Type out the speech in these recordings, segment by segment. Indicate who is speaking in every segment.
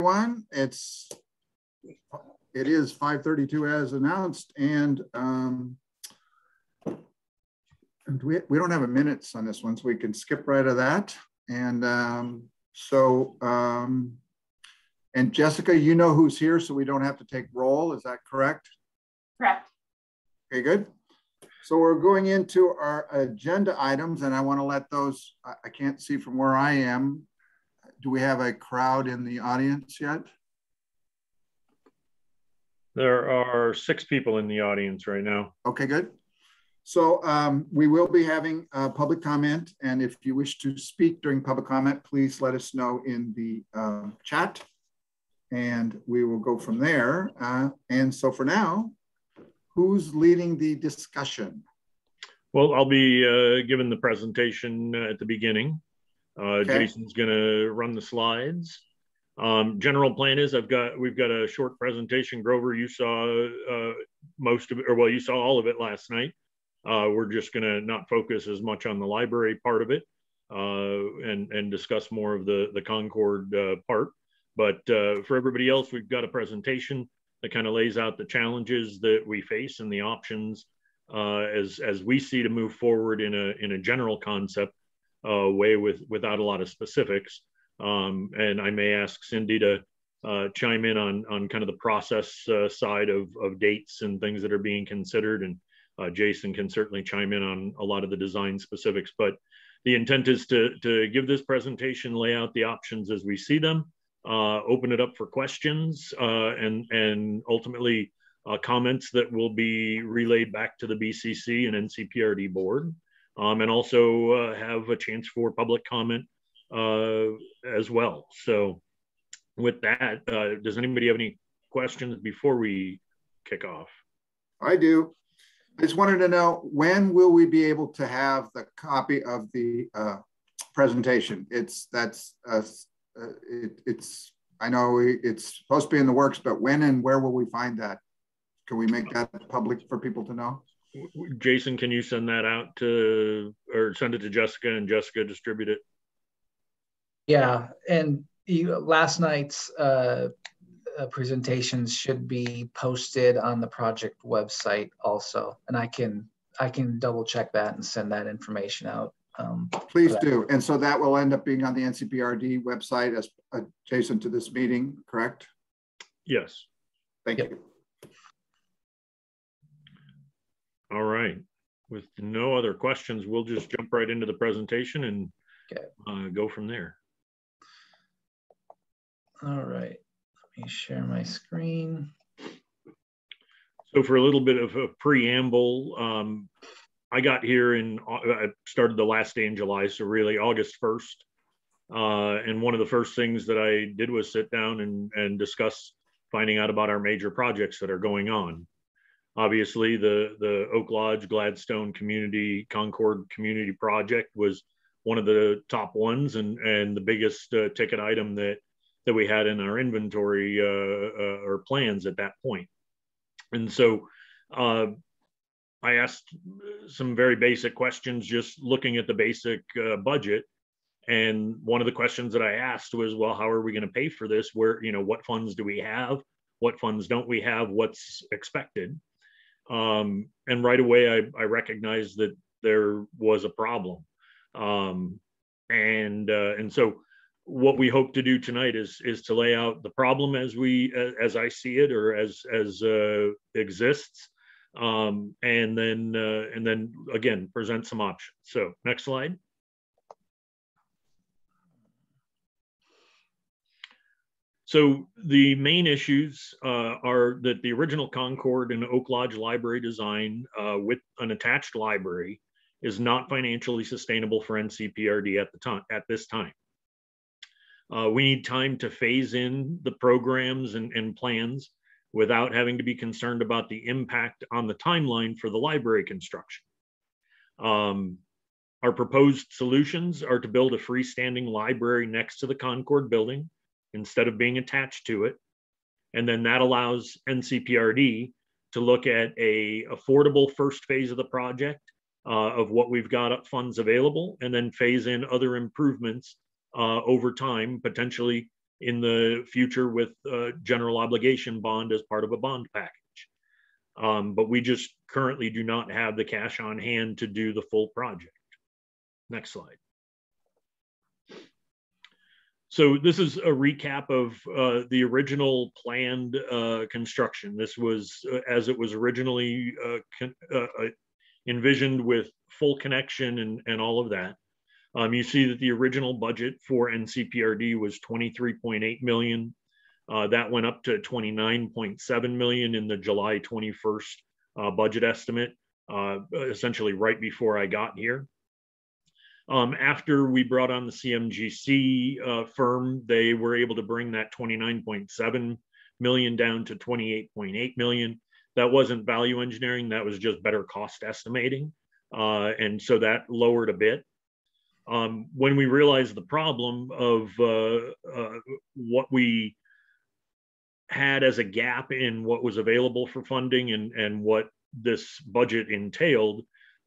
Speaker 1: Everyone, it is 5:32 as announced, and we don't have a minutes on this one, so we can skip right to that. And and Jessica, you know who's here, so we don't have to take roll. Is that correct?
Speaker 2: Correct.
Speaker 1: Okay, good. So we're going into our agenda items, and I want to let those, I can't see from where I am. Do we have a crowd in the audience yet?
Speaker 3: There are 6 people in the audience right now.
Speaker 1: Okay, good. So we will be having public comment, and if you wish to speak during public comment, please let us know in the chat, and we will go from there. And so for now, who's leading the discussion?
Speaker 3: Well, I'll be giving the presentation at the beginning. Okay. Jason's going to run the slides. General plan is we've got a short presentation. Grover, you saw most of it, or well, you saw all of it last night. We're just going to not focus as much on the library part of it and discuss more of the Concord part. But for everybody else, we've got a presentation that kind of lays out the challenges that we face and the options as we see to move forward in a general concept way without a lot of specifics. And I may ask Cindy to chime in on kind of the process side of dates and things that are being considered. And Jason can certainly chime in on a lot of the design specifics. But the intent is to give this presentation, lay out the options as we see them, open it up for questions, and ultimately comments that will be relayed back to the BCC and NCPRD board. And also have a chance for public comment as well. So with that, does anybody have any questions before we kick off?
Speaker 1: I do. I just wanted to know, when will we be able to have the copy of the presentation? I know it's supposed to be in the works, but when and where will we find that? Can we make that public for people to know?
Speaker 3: Jason, can you send that out to, or send it to Jessica and Jessica distribute it?
Speaker 4: Yeah, and last night's presentations should be posted on the project website also, and I can double check that and send that information out.
Speaker 1: Please do, and so that will end up being on the NCPRD website as adjacent to this meeting, correct?
Speaker 3: Yes.
Speaker 1: Thank you.
Speaker 3: All right. With no other questions, we'll just jump right into the presentation and go from there.
Speaker 4: All right. Let me share my screen.
Speaker 3: So for a little bit of a preamble, I got here I started the last day in July, so really August 1st. And one of the first things that I did was sit down and discuss finding out about our major projects that are going on. Obviously, the Oak Lodge Gladstone Community Concord Community Project was one of the top ones and the biggest ticket item that we had in our inventory or plans at that point. And so I asked some very basic questions, just looking at the basic budget. And one of the questions that I asked was, well, how are we going to pay for this? What funds do we have? What funds don't we have? What's expected? And right away, I recognized that there was a problem. And so what we hope to do tonight is to lay out the problem as I see it, or as exists, and then again present some options. So next slide. So the main issues are that the original Concord and Oak Lodge library design with an attached library is not financially sustainable for NCPRD at this time. We need time to phase in the programs and plans without having to be concerned about the impact on the timeline for the library construction. Our proposed solutions are to build a freestanding library next to the Concord building instead of being attached to it. And then that allows NCPRD to look at a affordable first phase of the project of what we've got funds available, and then phase in other improvements over time, potentially in the future with general obligation bond as part of a bond package. But we just currently do not have the cash on hand to do the full project. Next slide. So this is a recap of the original planned construction. This was as it was originally envisioned, with full connection and all of that. You see that the original budget for NCPRD was $23.8 million. That went up to $29.7 million in the July 21st budget estimate, essentially right before I got here. After we brought on the CMGC firm, they were able to bring that $29.7 million down to $28.8 million. That wasn't value engineering, that was just better cost estimating. And so that lowered a bit. When we realized the problem of what we had as a gap in what was available for funding and what this budget entailed,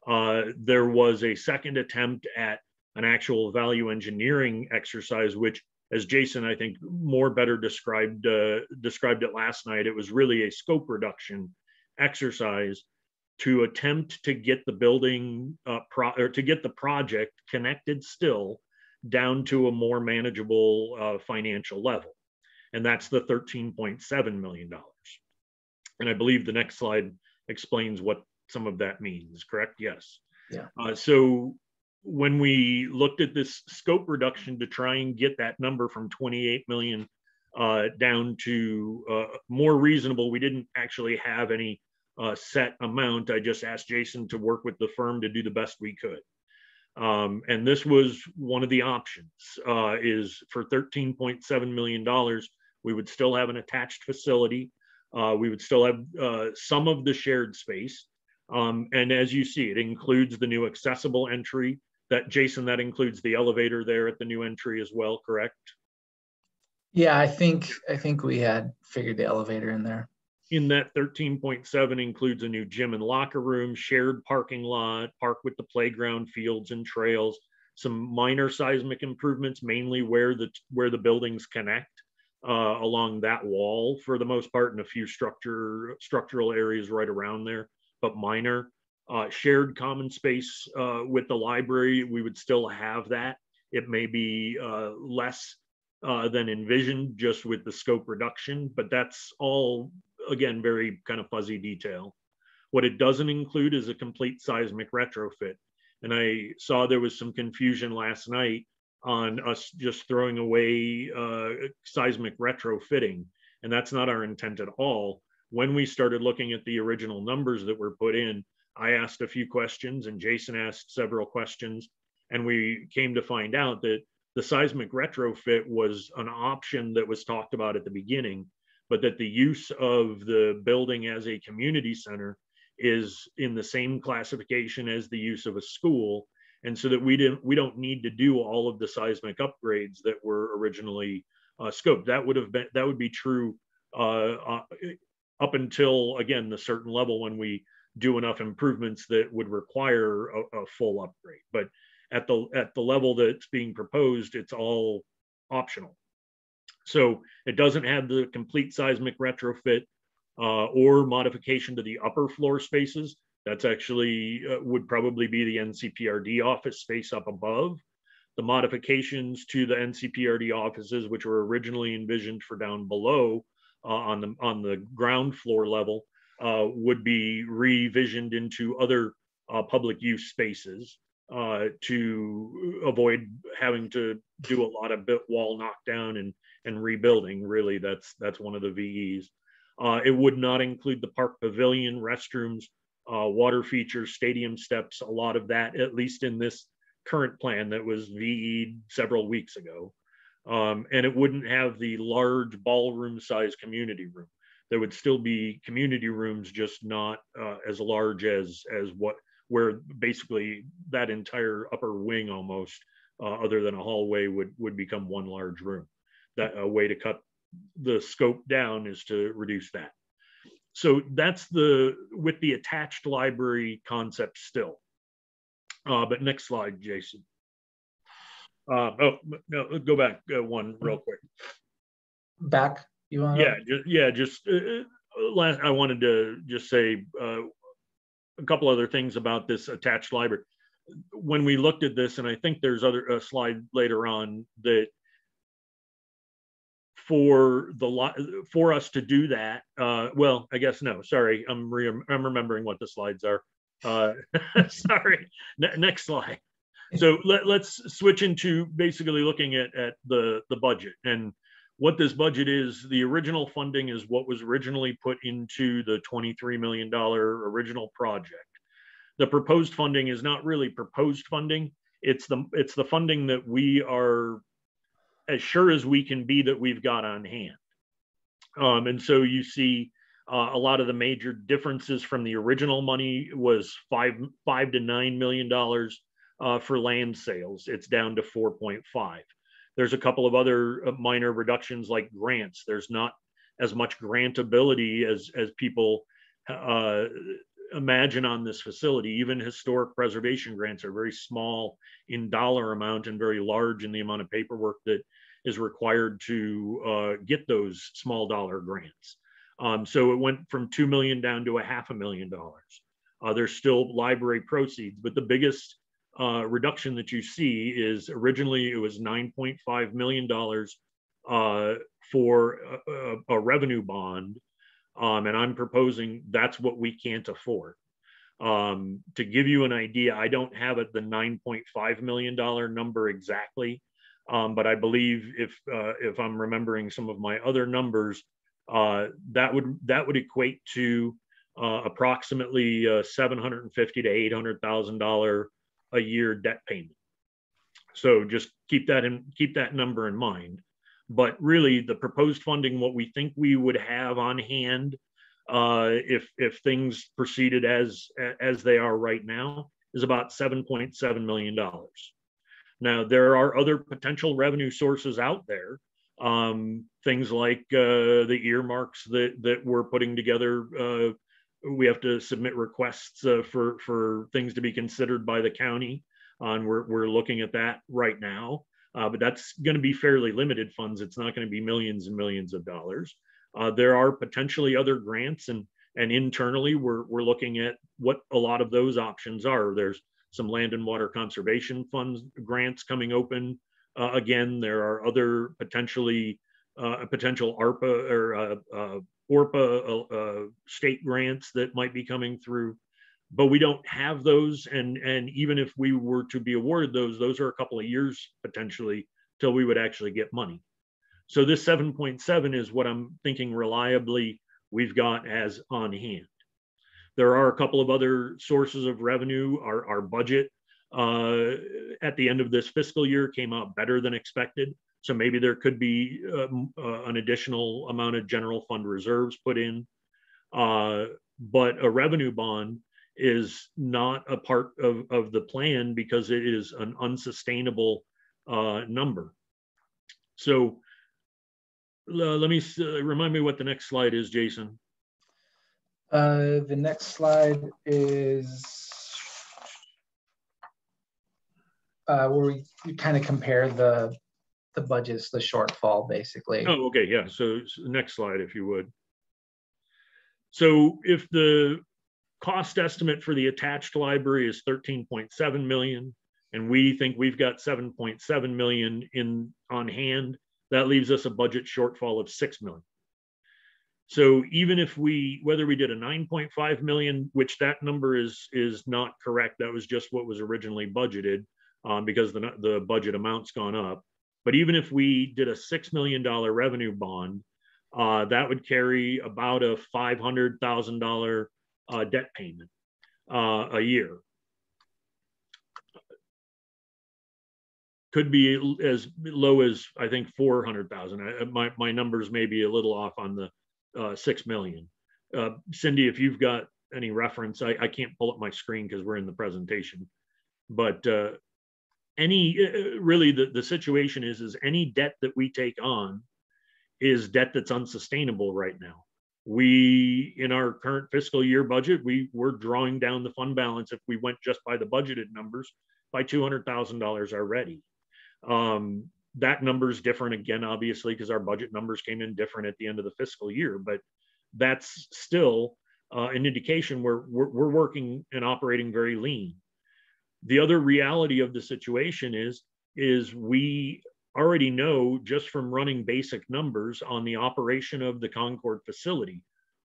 Speaker 3: there was a second attempt at an actual value engineering exercise, which, as Jason, I think, more better described it last night. It was really a scope reduction exercise to attempt to get the building to get the project connected still down to a more manageable financial level. And that's the $13.7 million. And I believe the next slide explains what some of that means, correct? Yes.
Speaker 4: Yeah.
Speaker 3: So when we looked at this scope reduction to try and get that number from 28 million down to more reasonable, we didn't actually have any set amount. I just asked Jason to work with the firm to do the best we could. And this was one of the options, is for $13.7 million, we would still have an attached facility. We would still have some of the shared space. And as you see, it includes the new accessible entry. That, Jason, that includes the elevator there at the new entry as well, correct?
Speaker 4: Yeah, I think we had figured the elevator in there.
Speaker 3: In that 13.7 includes a new gym and locker room, shared parking lot, park with the playground, fields and trails, some minor seismic improvements, mainly where the buildings connect along that wall for the most part, and a few structural areas right around there, but minor. Shared common space with the library, we would still have that. It may be less than envisioned just with the scope reduction, but that's all, again, very kind of fuzzy detail. What it doesn't include is a complete seismic retrofit. And I saw there was some confusion last night on us just throwing away seismic retrofitting. And that's not our intent at all. When we started looking at the original numbers that were put in, I asked a few questions and Jason asked several questions. And we came to find out that the seismic retrofit was an option that was talked about at the beginning, but that the use of the building as a community center is in the same classification as the use of a school. And so that we don't need to do all of the seismic upgrades that were originally scoped. That would be true up until, again, the certain level when we do enough improvements that would require a full upgrade. But at the level that's being proposed, it's all optional. So it doesn't have the complete seismic retrofit or modification to the upper floor spaces. That's actually would probably be the NCPRD office space up above. The modifications to the NCPRD offices, which were originally envisioned for down below on the ground floor level, would be revisioned into other public use spaces to avoid having to do a lot of wall knockdown and rebuilding. Really, that's one of the VEs. It would not include the park pavilion, restrooms, water features, stadium steps, a lot of that, at least in this current plan that was VE'd several weeks ago. And it wouldn't have the large ballroom size community room. There would still be community rooms, just not as large as where basically that entire upper wing almost, other than a hallway, would become one large room. That a way to cut the scope down is to reduce that. So that's with the attached library concept still. But next slide, Jason. Oh, no, go back one real quick.
Speaker 4: back? You want?
Speaker 3: Just last, I wanted to just say a couple other things about this attached library. When we looked at this, and I think there's a slide later on that for us to do that, well, I guess no, sorry, I'm remembering what the slides are. Sorry, next slide. So let's switch into basically looking at the budget. And what this budget is, the original funding is what was originally put into the $23 million original project. The proposed funding is not really proposed funding. It's the funding that we are as sure as we can be that we've got on hand. And so you see a lot of the major differences from the original money was $5 to $9 million for land sales. It's down to 4.5. There's a couple of other minor reductions like grants. There's not as much grantability as people imagine on this facility. Even historic preservation grants are very small in dollar amount and very large in the amount of paperwork that is required to get those small dollar grants. So it went from 2 million down to $500,000. There's still library proceeds, but the biggest reduction that you see is originally it was $9.5 million for a revenue bond. And I'm proposing that's what we can't afford. To give you an idea, I don't have the $9.5 million number exactly, but I believe if I'm remembering some of my other numbers, that would equate to approximately $750,000 to $800,000 a year debt payment. So just keep that number in mind. But really, the proposed funding, what we think we would have on hand if things proceeded as they are right now, is about $7.7 million. Now, there are other potential revenue sources out there, things like the earmarks that we're putting together. We have to submit requests for things to be considered by the county, and we're looking at that right now. But that's going to be fairly limited funds. It's not going to be millions and millions of dollars. There are potentially other grants, and internally we're looking at what a lot of those options are. There's some land and water conservation funds grants coming open. Again, there are other potential ARPA or ORPA state grants that might be coming through. But we don't have those, and even if we were to be awarded those are a couple of years potentially till we would actually get money. So this 7.7 is what I'm thinking reliably we've got as on hand. There are a couple of other sources of revenue. Our budget at the end of this fiscal year came out better than expected. So maybe there could be an additional amount of general fund reserves put in. But a revenue bond is not a part of the plan because it is an unsustainable number. So let me remind me what the next slide is, Jason.
Speaker 4: The next slide is where we kind of compare the budgets, the shortfall, basically.
Speaker 3: Oh, okay, yeah. So next slide, if you would. So if the cost estimate for the attached library is 13.7 million, and we think we've got 7.7 million on hand, that leaves us a budget shortfall of 6 million. So even if whether we did a 9.5 million, which that number is not correct, that was just what was originally budgeted because the budget amount's gone up. But even if we did a $6 million revenue bond, that would carry about a $500,000 debt payment a year. Could be as low as, I think, 400,000. My numbers may be a little off on the 6 million. Cindy, if you've got any reference, I can't pull up my screen because we're in the presentation. But really the situation is any debt that we take on is debt that's unsustainable right now. We, in our current fiscal year budget, we're drawing down the fund balance, if we went just by the budgeted numbers, by $200,000 already. That number is different again, obviously, because our budget numbers came in different at the end of the fiscal year, but that's still an indication we're working and operating very lean. The other reality of the situation is we already know just from running basic numbers on the operation of the Concord facility,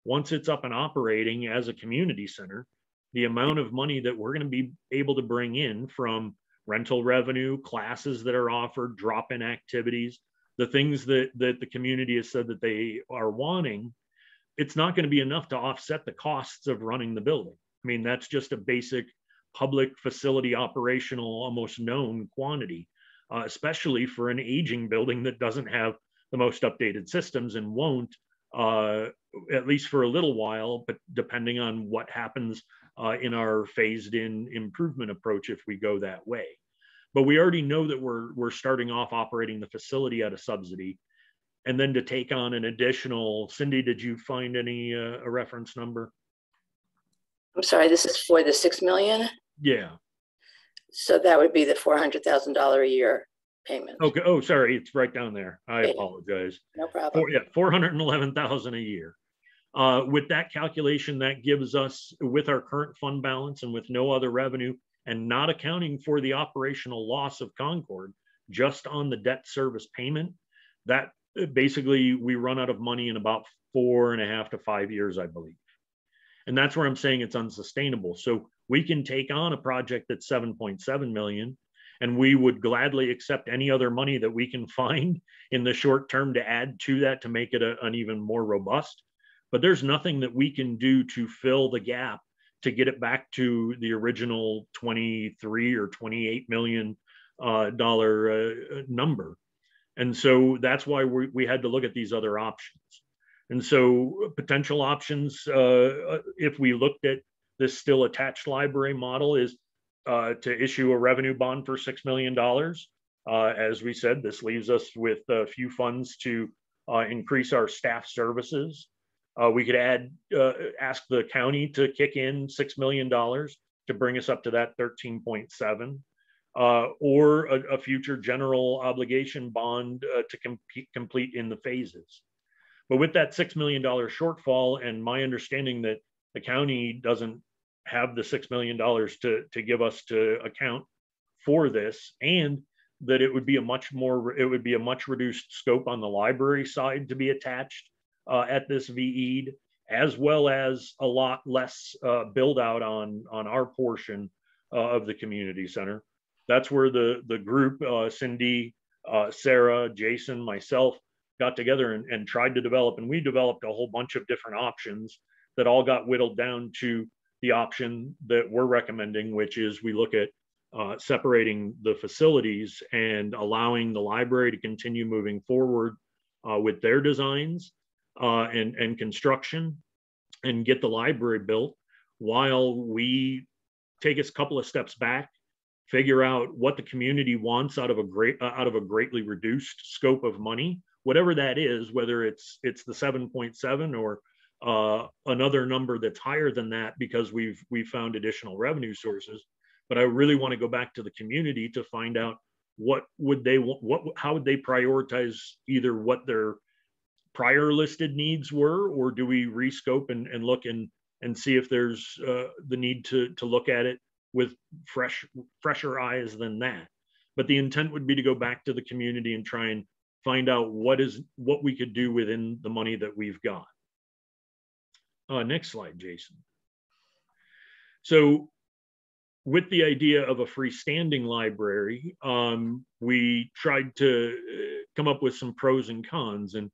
Speaker 3: once it's up and operating as a community center, the amount of money that we're going to be able to bring in from rental revenue, classes that are offered, drop-in activities, the things that the community has said that they are wanting, it's not going to be enough to offset the costs of running the building. I mean, that's just a basic public facility operational, almost known quantity, especially for an aging building that doesn't have the most updated systems and won't, at least for a little while, but depending on what happens in our phased in improvement approach if we go that way. But we already know that we're starting off operating the facility at a subsidy. And then to take on an additional, Cindy, did you find any a reference number?
Speaker 2: I'm sorry, this is for the 6 million?
Speaker 3: Yeah.
Speaker 2: So that would be the $400,000 a year payment.
Speaker 3: Okay. Oh, sorry, it's right down there. I apologize.
Speaker 2: No problem.
Speaker 3: Yeah, $411,000 a year. With that calculation, that gives us, with our current fund balance and with no other revenue, and not accounting for the operational loss of Concord, just on the debt service payment, that basically we run out of money in about 4.5 to 5 years, I believe. And that's where I'm saying it's unsustainable. So we can take on a project that's 7.7 million, and we would gladly accept any other money that we can find in the short term to add to that to make it an even more robust. But there's nothing that we can do to fill the gap to get it back to the original 23 or 28 million dollar number. And so that's why we had to look at these other options. And so potential options, if we looked at this still attached library model, is to issue a revenue bond for $6 million. As we said, this leaves us with a few funds to increase our staff services. We could ask the county to kick in $6 million to bring us up to that 13.7, or a future general obligation bond to complete in the phases. But with that $6 million shortfall, and my understanding that the county doesn't have the $6 million to give us to account for this, and that it would be a much reduced scope on the library side to be attached at this VE'd, as well as a lot less build out on our portion of the community center. That's where the group, Cindy, Sarah, Jason, myself, got together and tried to develop, and we developed a whole bunch of different options that all got whittled down to the option that we're recommending, which is we look at separating the facilities and allowing the library to continue moving forward with their designs and construction, and get the library built while we take a couple of steps back, figure out what the community wants out of a greatly reduced scope of money, whatever that is, whether it's the 7.7 or another number that's higher than that because we've found additional revenue sources. But I really want to go back to the community to find out how would they prioritize either what their prior listed needs were, or do we rescope and look and see if there's the need to look at it with fresher eyes than that. But the intent would be to go back to the community and try and find out what we could do within the money that we've got. Next slide, Jason. So with the idea of a freestanding library, we tried to come up with some pros and cons. And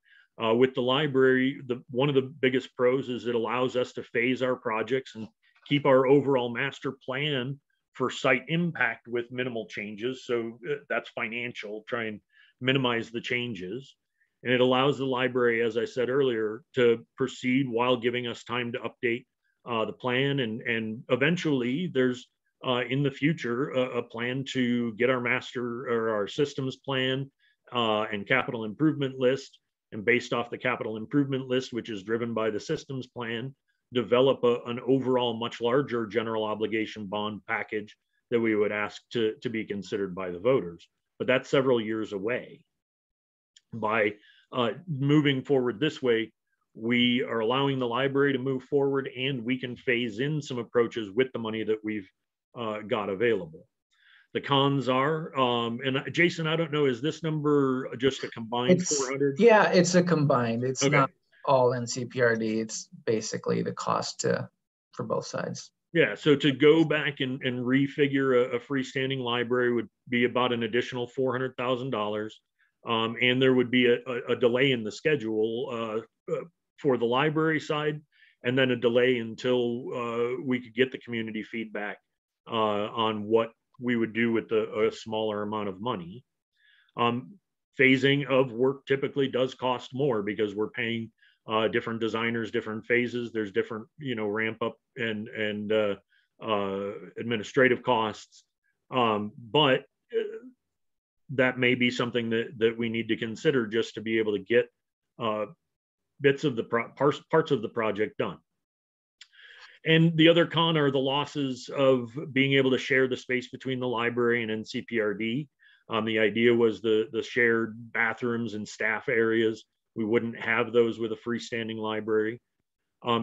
Speaker 3: with the library, one of the biggest pros is it allows us to phase our projects and keep our overall master plan for site impact with minimal changes. So that's financial, try and minimize the changes. And it allows the library, as I said earlier, to proceed while giving us time to update the plan. And eventually there's in the future a plan to get our master or our systems plan and capital improvement list. And based off the capital improvement list, which is driven by the systems plan, develop an overall much larger general obligation bond package that we would ask to be considered by the voters. but that's several years away. By moving forward this way, we are allowing the library to move forward, and we can phase in some approaches with the money that we've got available. The cons are, and Jason, I don't know, is this number just a combined 400?
Speaker 4: Yeah, it's a combined. It's
Speaker 3: okay.
Speaker 4: Not all NCPRD. It's basically the cost for both sides.
Speaker 3: Yeah, so to go back and refigure a freestanding library would be about an additional $400,000. And there would be a delay in the schedule for the library side, and then a delay until we could get the community feedback on what we would do with a smaller amount of money. Phasing of work typically does cost more because we're paying different designers, different phases. There's different, ramp up and administrative costs. But that may be something that we need to consider just to be able to get bits of the parts of the project done. And the other con are the losses of being able to share the space between the library and NCPRD. The idea was the shared bathrooms and staff areas. We wouldn't have those with a freestanding library.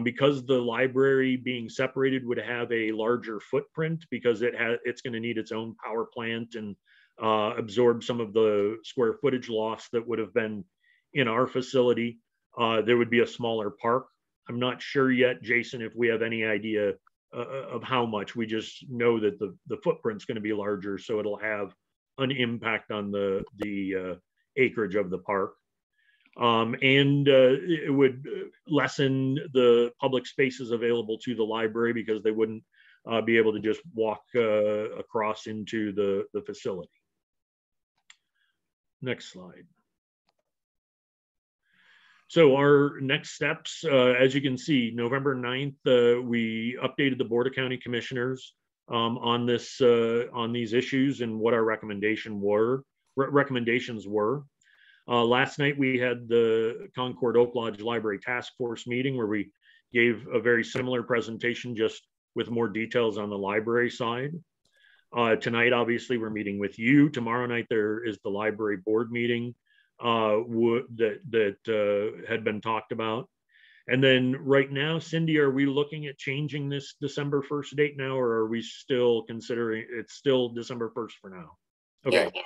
Speaker 3: Because the library being separated would have a larger footprint, because it's going to need its own power plant and absorb some of the square footage loss that would have been in our facility. There would be a smaller park. I'm not sure yet, Jason, if we have any idea of how much. We just know that the footprint's going to be larger, so it'll have an impact on the acreage of the park. And it would lessen the public spaces available to the library, because they wouldn't be able to just walk across into the facility. Next slide. So our next steps, as you can see, November 9th, we updated the Board of County Commissioners on these issues and what our recommendations were. Last night we had the Concord Oak Lodge Library Task Force meeting, where we gave a very similar presentation, just with more details on the library side. Tonight, obviously, we're meeting with you. Tomorrow night there is the library board meeting that had been talked about. And then right now, Cindy, are we looking at changing this December 1st date now, or are we still considering it's still December 1st for now? Okay. Yeah.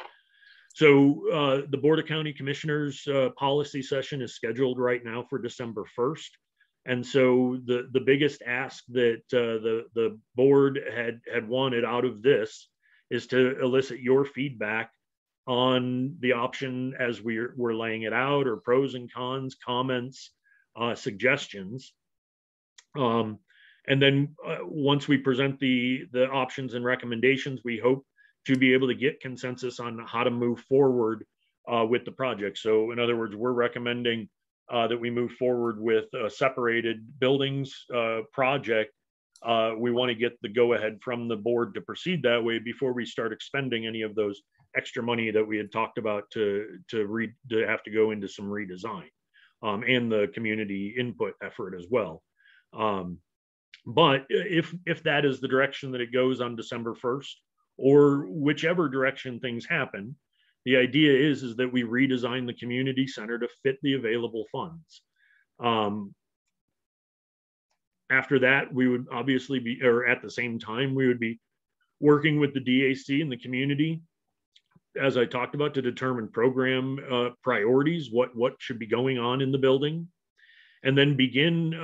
Speaker 3: So the Board of County Commissioners policy session is scheduled right now for December 1st. And so the biggest ask that the board had wanted out of this is to elicit your feedback on the option as we're laying it out, or pros and cons, comments, suggestions. And then once we present the options and recommendations, we hope to be able to get consensus on how to move forward with the project. So in other words, we're recommending that we move forward with a separated buildings project. We want to get the go-ahead from the board to proceed that way before we start expending any of those extra money that we had talked about to have to go into some redesign and the community input effort as well. But if that is the direction that it goes on December 1st, or whichever direction things happen, the idea is that we redesign the community center to fit the available funds. After that, we would obviously be, or at the same time, we would be working with the DAC and the community, as I talked about, to determine program priorities, what should be going on in the building, and then begin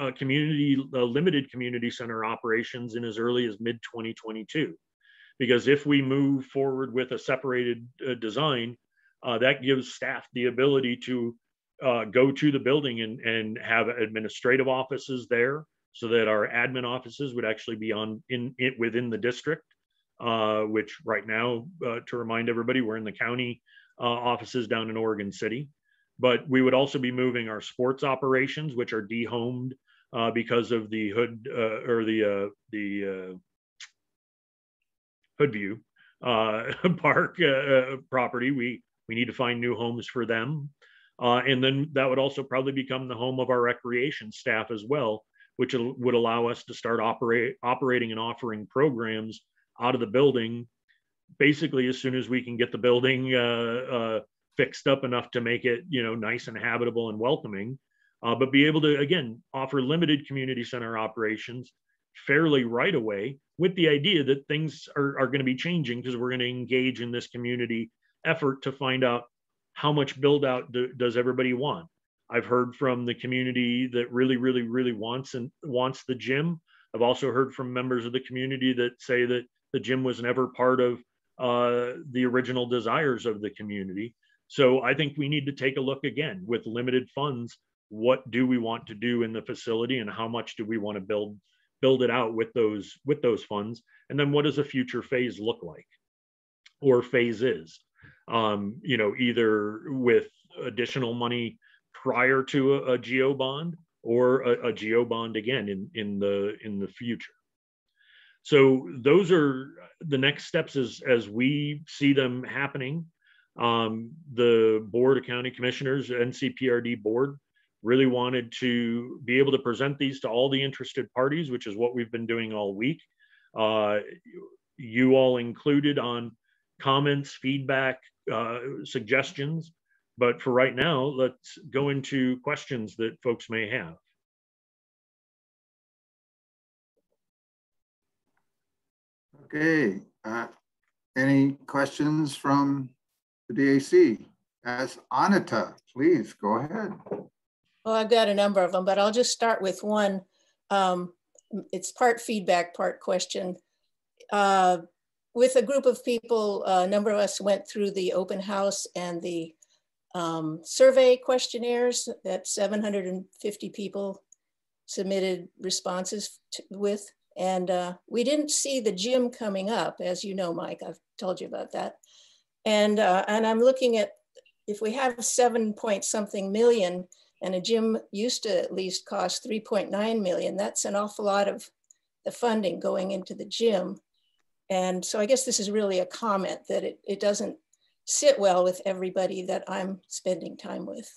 Speaker 3: limited community center operations in as early as mid-2022. Because if we move forward with a separated design, that gives staff the ability to go to the building and have administrative offices there, so that our admin offices would actually be within the district, which right now, to remind everybody, we're in the county offices down in Oregon City. But we would also be moving our sports operations, which are de-homed because of the Hoodview Park property. We need to find new homes for them. And then that would also probably become the home of our recreation staff as well, which would allow us to start operating and offering programs out of the building basically as soon as we can get the building fixed up enough to make it, nice and habitable and welcoming, but be able to, again, offer limited community center operations fairly right away, with the idea that things are going to be changing, because we're going to engage in this community effort to find out how much build out does everybody want. I've heard from the community that really, really, really wants the gym. I've also heard from members of the community that say that the gym was never part of the original desires of the community. So I think we need to take a look again with limited funds. What do we want to do in the facility, and how much do we want to build it out with those funds? And then what does a future phase look like, or phases? Either with additional money prior to a geo bond, or a geo bond again in the future. So those are the next steps as we see them happening. The Board of County Commissioners, NCPRD board, really wanted to be able to present these to all the interested parties, which is what we've been doing all week. You all included on comments, feedback, suggestions. But for right now, let's go into questions that folks may have.
Speaker 1: Okay, any questions from the DAC? As Anita, please go ahead.
Speaker 2: Well, I've got a number of them, but I'll just start with one. It's part feedback, part question. With a group of people, a number of us went through the open house and the survey questionnaires that 750 people submitted responses with. And we didn't see the gym coming up, as you know, Mike, I've told you about that. And I'm looking at, if we have 7-point-something million, and a gym used to at least cost 3.9 million, that's an awful lot of the funding going into the gym. And so I guess this is really a comment that it doesn't sit well with everybody that I'm spending time with.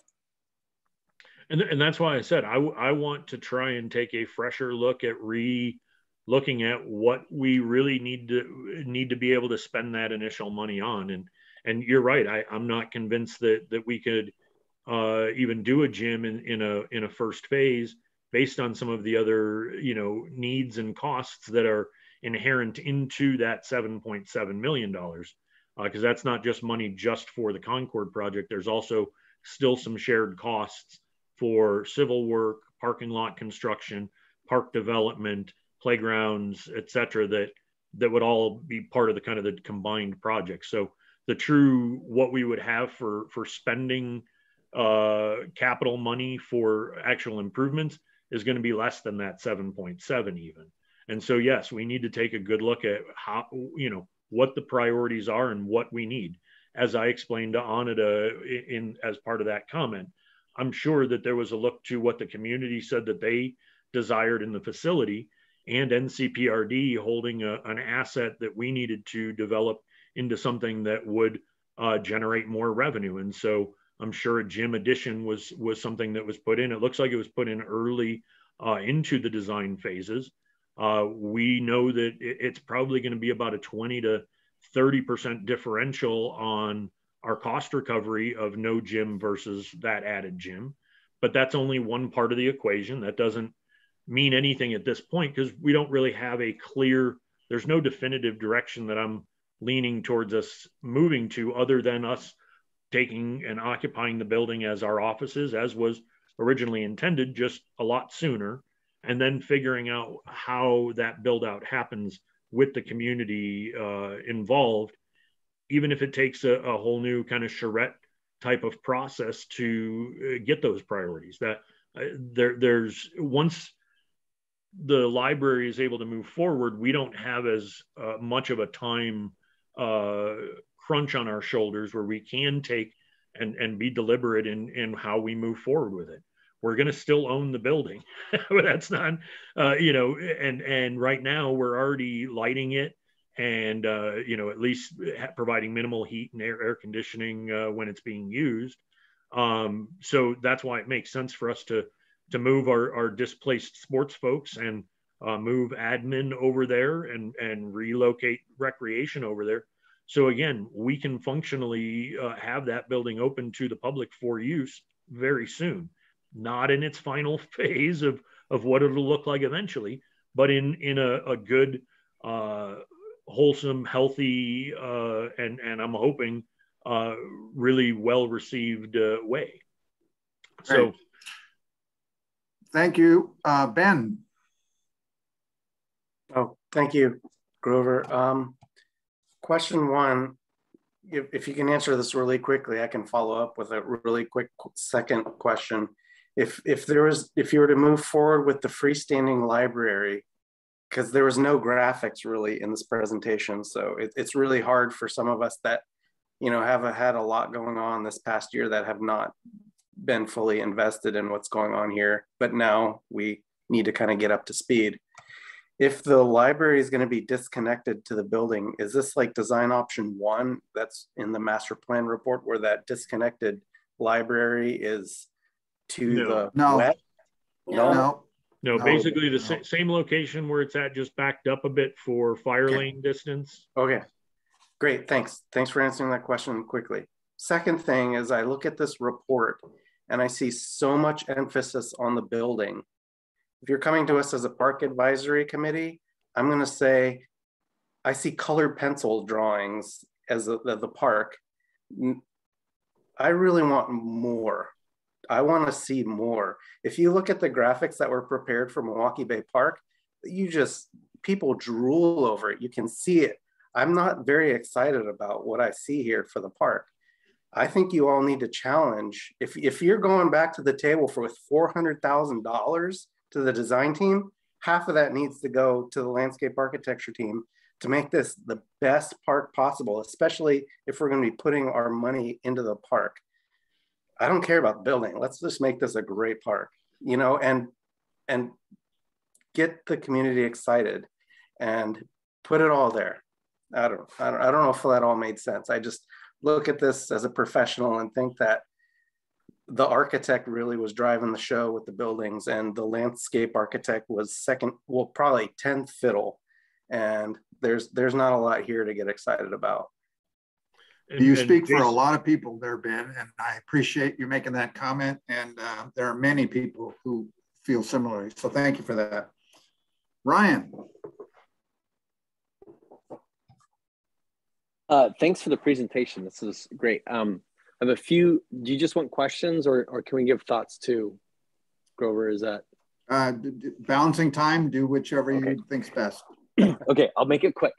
Speaker 3: And that's why I said I want to try and take a fresher look at looking at what we really need to be able to spend that initial money on. And you're right, I'm not convinced that we could even do a gym in a first phase based on some of the other needs and costs that are inherent into that $7.7 million, because that's not just money just for the Concord project. There's also still some shared costs for civil work, parking lot construction, park development, playgrounds, et cetera, that would all be part of the kind of the combined project. So the true what we would have for spending capital money for actual improvements is going to be less than that 7.7 even. And so, yes, we need to take a good look at how, what the priorities are and what we need. As I explained to Anita as part of that comment, I'm sure that there was a look to what the community said that they desired in the facility, and NCPRD holding an asset that we needed to develop into something that would generate more revenue. And so I'm sure a gym addition was something that was put in. It looks like it was put in early into the design phases. We know that it's probably going to be about a 20 to 30% differential on our cost recovery of no gym versus that added gym. But that's only one part of the equation. That doesn't mean anything at this point, because we don't really have a clear, there's no definitive direction that I'm leaning towards us moving to, other than us taking and occupying the building as our offices, as was originally intended, just a lot sooner, and then figuring out how that build out happens with the community involved, even if it takes a whole new kind of charrette type of process to get those priorities. That there's once the library is able to move forward, we don't have as much of a time crunch on our shoulders where we can take and be deliberate in how we move forward with it. We're going to still own the building, but that's not, and right now we're already lighting it and, at least providing minimal heat and air conditioning when it's being used. So that's why it makes sense for us to move our displaced sports folks and move admin over there and relocate recreation over there, So again, we can functionally have that building open to the public for use very soon, not in its final phase of what it'll look like eventually, but in a good, wholesome, healthy, and I'm hoping really well-received way. So,
Speaker 1: thank you, Ben.
Speaker 5: Oh, thank you, Grover. Question one, if you can answer this really quickly, I can follow up with a really quick second question. If you were to move forward with the freestanding library, because there was no graphics really in this presentation, so it's really hard for some of us that have had a lot going on this past year that have not been fully invested in what's going on here, but now we need to kind of get up to speed. If the library is going to be disconnected to the building, is this like design option 1 that's in the master plan report, where that disconnected library is to the west?
Speaker 3: No, basically the same location where it's at, just backed up a bit for fire lane distance.
Speaker 5: Okay, great, thanks. Thanks for answering that question quickly. Second thing is, I look at this report and I see so much emphasis on the building. If you're coming to us as a park advisory committee, I'm going to say, I see colored pencil drawings as the park. I really want more. I want to see more. If you look at the graphics that were prepared for Milwaukee Bay Park, people drool over it. You can see it. I'm not very excited about what I see here for the park. I think you all need to challenge. If you're going back to the table with $400,000 to the design team, half of that needs to go to the landscape architecture team to make this the best park possible, especially if we're going to be putting our money into the park. I don't care about the building. Let's just make this a great park, and get the community excited and put it all there. I don't know if that all made sense. I just look at this as a professional and think that the architect really was driving the show with the buildings, and the landscape architect was second, well, probably 10th fiddle. And there's not a lot here to get excited about.
Speaker 1: You speak for a lot of people there, Ben, and I appreciate you making that comment. And there are many people who feel similarly. So thank you for that. Ryan.
Speaker 6: Thanks for the presentation. This is great. I have a few. Do you just want questions, or can we give thoughts too? Grover, is that?
Speaker 1: Balancing time, do whichever you think's best.
Speaker 6: Okay, I'll make it quick.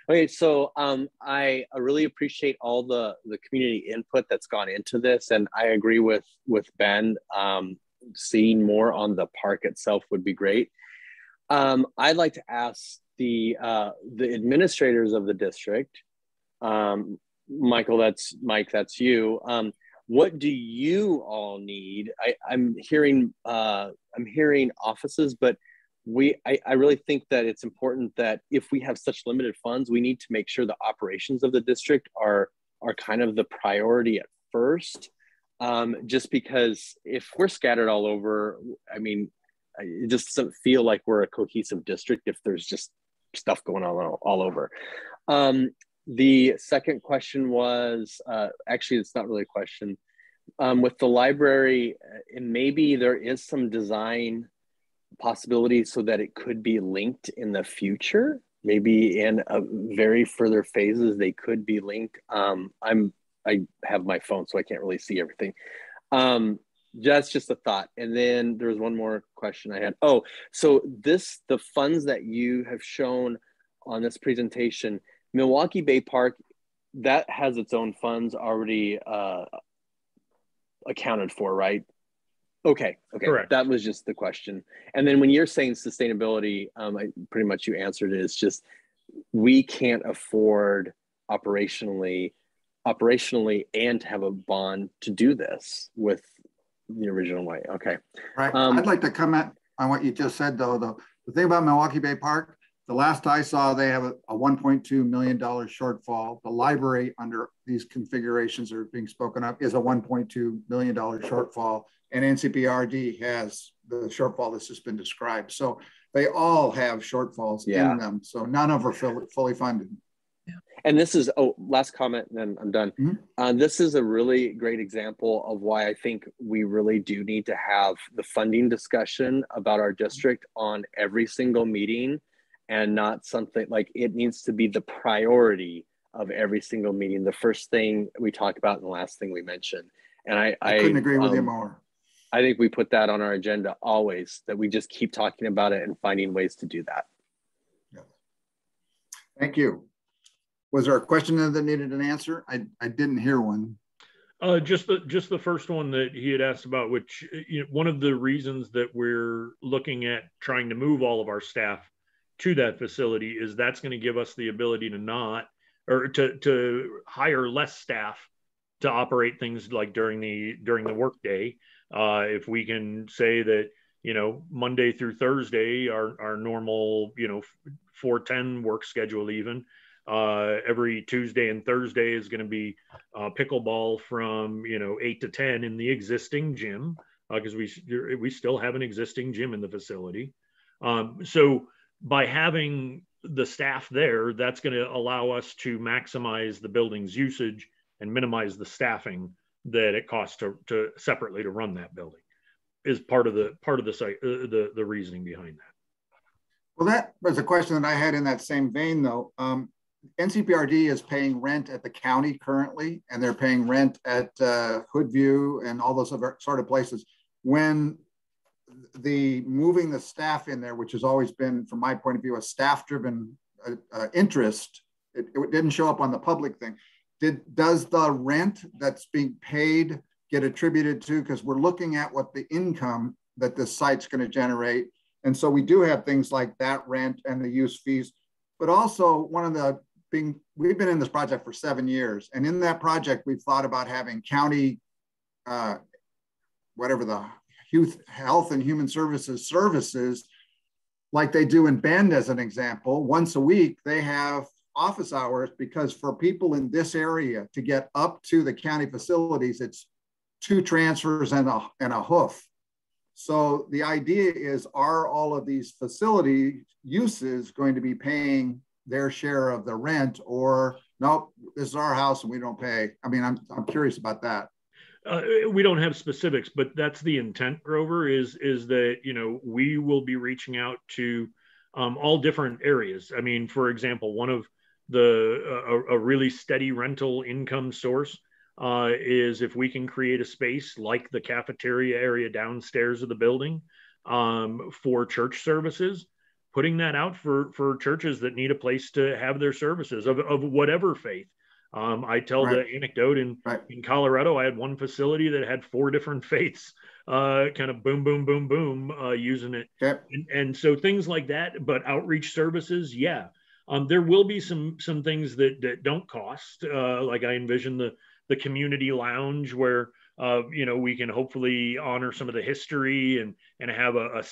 Speaker 6: Okay, so I really appreciate all the community input that's gone into this, and I agree with Ben. Seeing more on the park itself would be great. I'd like to ask the administrators of the district, Michael, that's you. What do you all need? I'm hearing offices, but I really think that it's important that if we have such limited funds, we need to make sure the operations of the district are kind of the priority at first. Just because if we're scattered all over, I mean, it just doesn't feel like we're a cohesive district if there's just stuff going on all over. The second question was, actually, it's not really a question. With the library, and maybe there is some design possibility so that it could be linked in the future, maybe in very further phases, they could be linked. I have my phone, so I can't really see everything. That's just a thought. And then there was one more question I had. Oh, so the funds that you have shown on this presentation, Milwaukee Bay Park, that has its own funds already accounted for, right? Okay.
Speaker 3: Correct.
Speaker 6: That was just the question. And then when you're saying sustainability, pretty much you answered it. It's just, we can't afford operationally and have a bond to do this with the original way. Okay.
Speaker 1: Right. I'd like to comment on what you just said, though. The thing about Milwaukee Bay Park, the last I saw, they have a $1.2 million shortfall. The library, under these configurations that are being spoken of, is a $1.2 million shortfall. And NCPRD has the shortfall that's just been described. So they all have shortfalls in them. So none of them are fully funded.
Speaker 6: And this is, last comment, and then I'm done.
Speaker 1: Mm-hmm.
Speaker 6: This is a really great example of why I think we really do need to have the funding discussion about our district on every single meeting, and not something like it needs to be the priority of every single meeting. The first thing we talk about and the last thing we mention. And I
Speaker 1: couldn't agree with you more.
Speaker 6: I think we put that on our agenda always, that we just keep talking about it and finding ways to do that.
Speaker 1: Yeah. Thank you. Was there a question that needed an answer? I didn't hear one.
Speaker 3: Just the first one that he had asked about, which, you know, one of the reasons that we're looking at trying to move all of our staff to that facility is that's going to give us the ability to hire less staff to operate things like during the workday. If we can say that, you know, Monday through Thursday, our normal, you know, 4-10 work schedule, even every Tuesday and Thursday is going to be pickleball from, you know, 8 to 10 in the existing gym, because we still have an existing gym in the facility. So by having the staff there, that's going to allow us to maximize the building's usage and minimize the staffing that it costs to separately to run that building. Is part of the reasoning behind that.
Speaker 1: Well, that was a question that I had in that same vein, though. NCPRD is paying rent at the county currently, and they're paying rent at Hoodview and all those other sort of places. When the moving the staff in there, which has always been, from my point of view, a staff-driven interest, it didn't show up on the public thing. Does the rent that's being paid get attributed to? Because we're looking at what the income that this site's going to generate. And so we do have things like that rent and the use fees, but also we've been in this project for 7 years. And in that project, we've thought about having county, whatever the youth health and human services, like they do in Bend, as an example. Once a week, they have office hours, because for people in this area to get up to the county facilities, it's 2 transfers and a hoof. So the idea is, are all of these facility uses going to be paying their share of the rent, or nope, this is our house and we don't pay? I mean, I'm curious about that.
Speaker 3: We don't have specifics, but that's the intent, Grover, is that, you know, we will be reaching out to all different areas. I mean, for example, one of a really steady rental income source is if we can create a space like the cafeteria area downstairs of the building for church services, putting that out for churches that need a place to have their services of whatever faith. I tell the anecdote in Colorado, I had one facility that had 4 different faiths, kind of boom, boom, boom, boom, using it.
Speaker 1: Yep.
Speaker 3: And so things like that, but outreach services, yeah. There will be some things that don't cost, like I envision the community lounge where, you know, we can hopefully honor some of the history and have a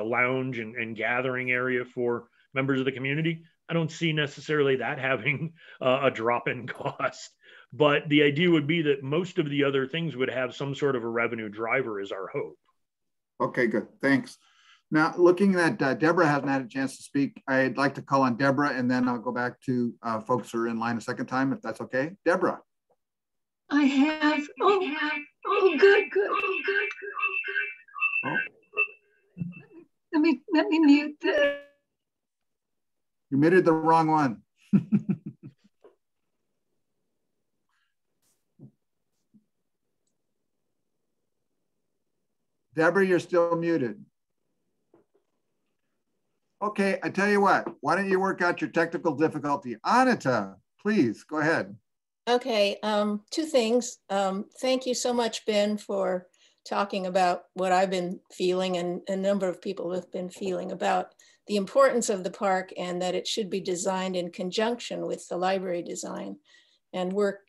Speaker 3: lounge and gathering area for members of the community. I don't see necessarily that having a drop in cost, but the idea would be that most of the other things would have some sort of a revenue driver, is our hope. Okay, good. Thanks. Now, looking at Deborah hasn't had a chance to speak, I'd like to call on Deborah, and then I'll go back to folks who are in line a second time, if that's okay. Deborah.
Speaker 7: I have. Oh, good.
Speaker 1: Oh.
Speaker 7: Let me mute the.
Speaker 1: You muted the wrong one. Deborah, you're still muted. Okay, I tell you what, why don't you work out your technical difficulty? Anita, please, go ahead.
Speaker 2: Okay, 2 things. Thank you so much, Ben, for talking about what I've been feeling, and a number of people have been feeling about the importance of the park, and that it should be designed in conjunction with the library design and work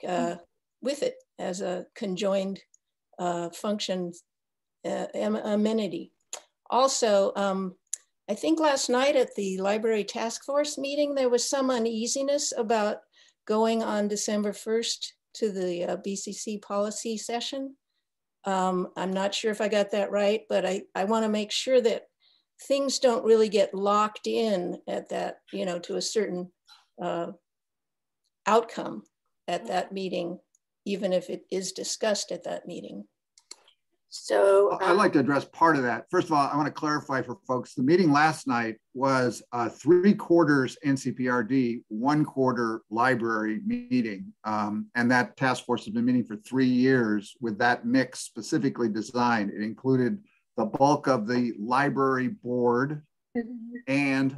Speaker 2: with it as a conjoined function amenity. Also, I think last night at the library task force meeting, there was some uneasiness about going on December 1st to the BCC policy session. I'm not sure if I got that right, but I want to make sure that things don't really get locked in at that, you know, to a certain outcome at that meeting, even if it is discussed at that meeting.
Speaker 8: So
Speaker 1: I'd like to address part of that. First of all, I want to clarify for folks, the meeting last night was 3/4 NCPRD, 1/4 library meeting. And that task force has been meeting for 3 years with that mix specifically designed. It included the bulk of the library board, and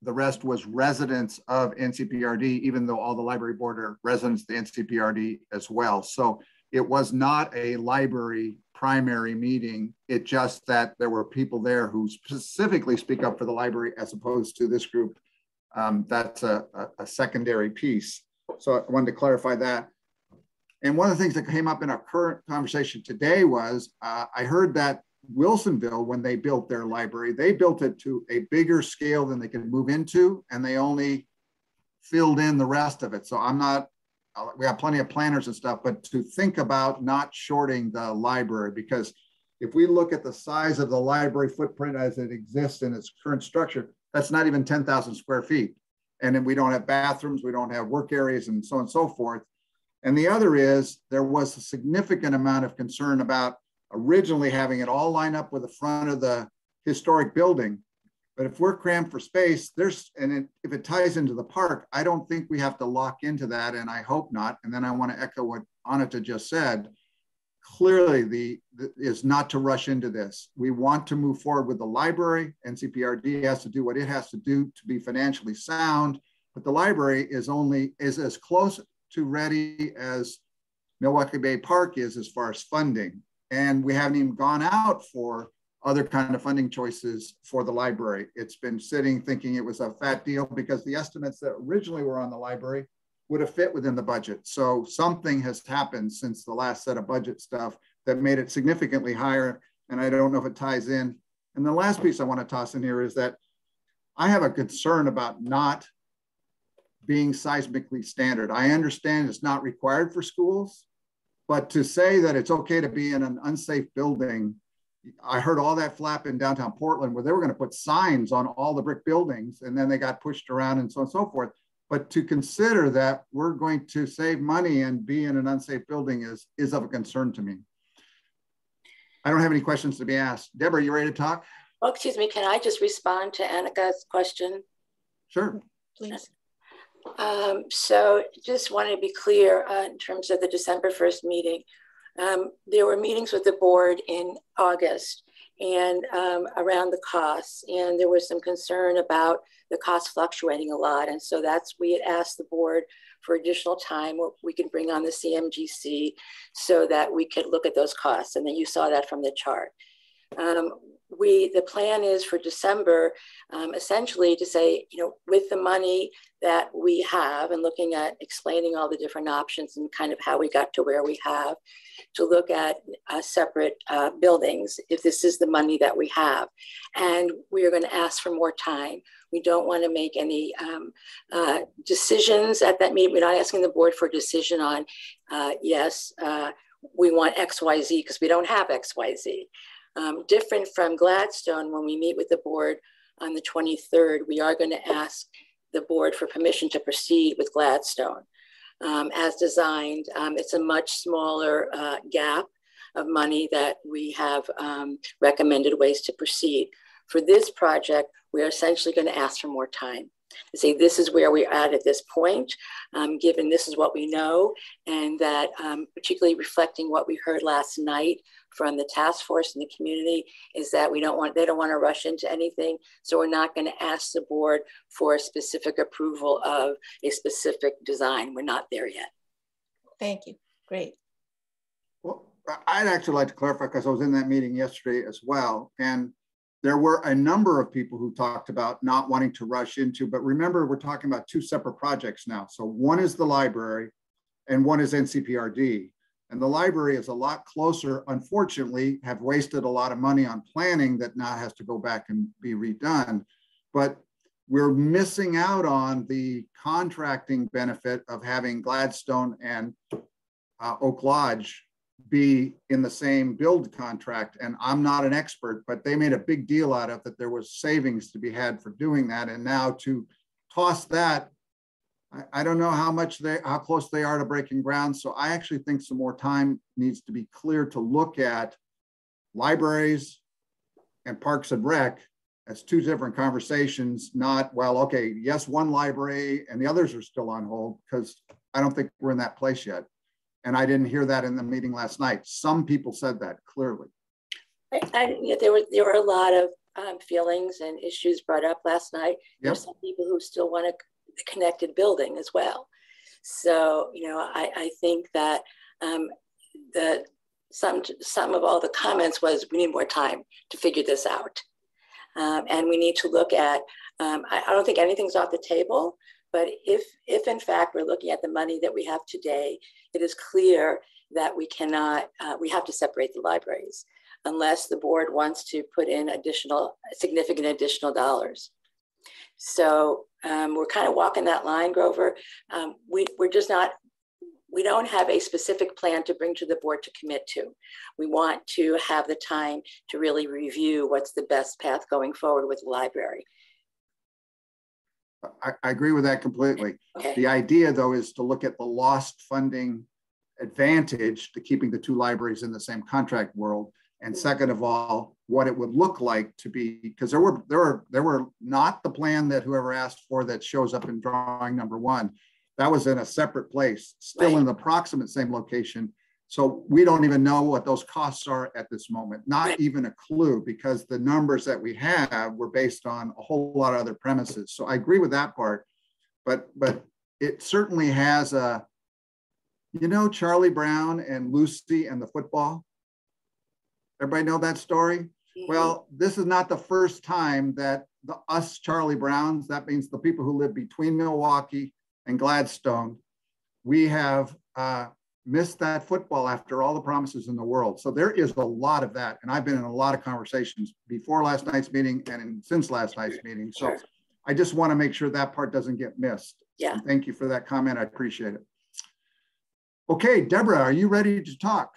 Speaker 1: the rest was residents of NCPRD, even though all the library board are residents of the NCPRD as well. So it was not a library primary meeting. It just that there were people there who specifically speak up for the library as opposed to this group. That's a secondary piece. So I wanted to clarify that. And one of the things that came up in our current conversation today was I heard that Wilsonville, when they built their library, they built it to a bigger scale than they could move into, and they only filled in the rest of it. So I'm not, we have plenty of planners and stuff, but to think about not shorting the library, because if we look at the size of the library footprint as it exists in its current structure, that's not even 10,000 square feet. And then we don't have bathrooms, we don't have work areas, and so on and so forth. And the other is, there was a significant amount of concern about originally having it all line up with the front of the historic building. But if we're crammed for space, if it ties into the park, I don't think we have to lock into that, and I hope not. And then I want to echo what Anita just said. Clearly, is not to rush into this. We want to move forward with the library. NCPRD has to do what it has to do to be financially sound, but the library is as close to ready as Milwaukee Bay Park is as far as funding. And we haven't even gone out for other kind of funding choices for the library. It's been sitting thinking it was a fat deal because the estimates that originally were on the library would have fit within the budget. So something has happened since the last set of budget stuff that made it significantly higher. And I don't know if it ties in. And the last piece I want to toss in here is that I have a concern about not being seismically standard. I understand it's not required for schools, but to say that it's okay to be in an unsafe building, I heard all that flap in downtown Portland where they were going to put signs on all the brick buildings and then they got pushed around and so on and so forth. But to consider that we're going to save money and be in an unsafe building is of a concern to me. I don't have any questions to be asked. Deborah, you ready to talk?
Speaker 8: Oh, excuse me, can I just respond to Annika's question?
Speaker 1: Sure.
Speaker 2: Please.
Speaker 8: So just want to be clear in terms of the December 1st meeting. There were meetings with the board in August and around the costs, and there was some concern about the cost fluctuating a lot. And so we had asked the board for additional time where we could bring on the CMGC so that we could look at those costs. And then you saw that from the chart. The plan is for December, essentially to say, with the money that we have and looking at explaining all the different options and kind of how we got to where we have, to look at separate buildings, if this is the money that we have. And we are going to ask for more time. We don't want to make any decisions at that meeting. We're not asking the board for a decision on, yes, we want XYZ because we don't have XYZ. Different from Gladstone, when we meet with the board on the 23rd, we are going to ask the board for permission to proceed with Gladstone. As designed, it's a much smaller gap of money that we have recommended ways to proceed. For this project, we are essentially going to ask for more time. To say this is where we're at this point, given this is what we know, and that particularly reflecting what we heard last night from the task force and the community is that they don't want to rush into anything. So we're not going to ask the board for a specific approval of a specific design. We're not there yet.
Speaker 2: Thank you. Great.
Speaker 1: Well, I'd actually like to clarify because I was in that meeting yesterday as well. And there were a number of people who talked about not wanting to rush into, but remember, we're talking about two separate projects now. So one is the library and one is NCPRD. And the library is a lot closer, unfortunately, have wasted a lot of money on planning that now has to go back and be redone. But we're missing out on the contracting benefit of having Gladstone and Oak Lodge be in the same build contract. And I'm not an expert, but they made a big deal out of that there was savings to be had for doing that. And now to toss that I don't know how close they are to breaking ground. So I actually think some more time needs to be cleared to look at libraries and Parks and Rec as two different conversations, not, well, okay, yes, one library and the others are still on hold, because I don't think we're in that place yet. And I didn't hear that in the meeting last night. Some people said that clearly.
Speaker 8: There were a lot of feelings and issues brought up last night. Yep. There's some people who still want a connected building as well. So, you know, I think that some of all the comments was we need more time to figure this out. And we need to look at, I don't think anything's off the table, but if in fact we're looking at the money that we have today, it is clear that we cannot, we have to separate the libraries unless the board wants to put in significant additional dollars. So we're kind of walking that line, Grover. We're just not, we don't have a specific plan to bring to the board to commit to. We want to have the time to really review what's the best path going forward with the library.
Speaker 1: I agree with that completely.
Speaker 8: Okay.
Speaker 1: The idea, though, is to look at the lost funding advantage to keeping the two libraries in the same contract world. And second of all, what it would look like to be, because there were not the plan that whoever asked for that shows up in drawing number 1. That was in a separate place, still in the approximate same location. So we don't even know what those costs are at this moment, not even a clue, because the numbers that we have were based on a whole lot of other premises. So I agree with that part, but it certainly has a, you know, Charlie Brown and Lucy and the football. Everybody know that story? Well, this is not the first time that us Charlie Browns, that means the people who live between Milwaukee and Gladstone, we have missed that football after all the promises in the world. So there is a lot of that. And I've been in a lot of conversations before last night's meeting and since last night's meeting. So I just want to make sure that part doesn't get missed.
Speaker 8: Yeah.
Speaker 1: And thank you for that comment. I appreciate it. Okay, Deborah, are you ready to talk?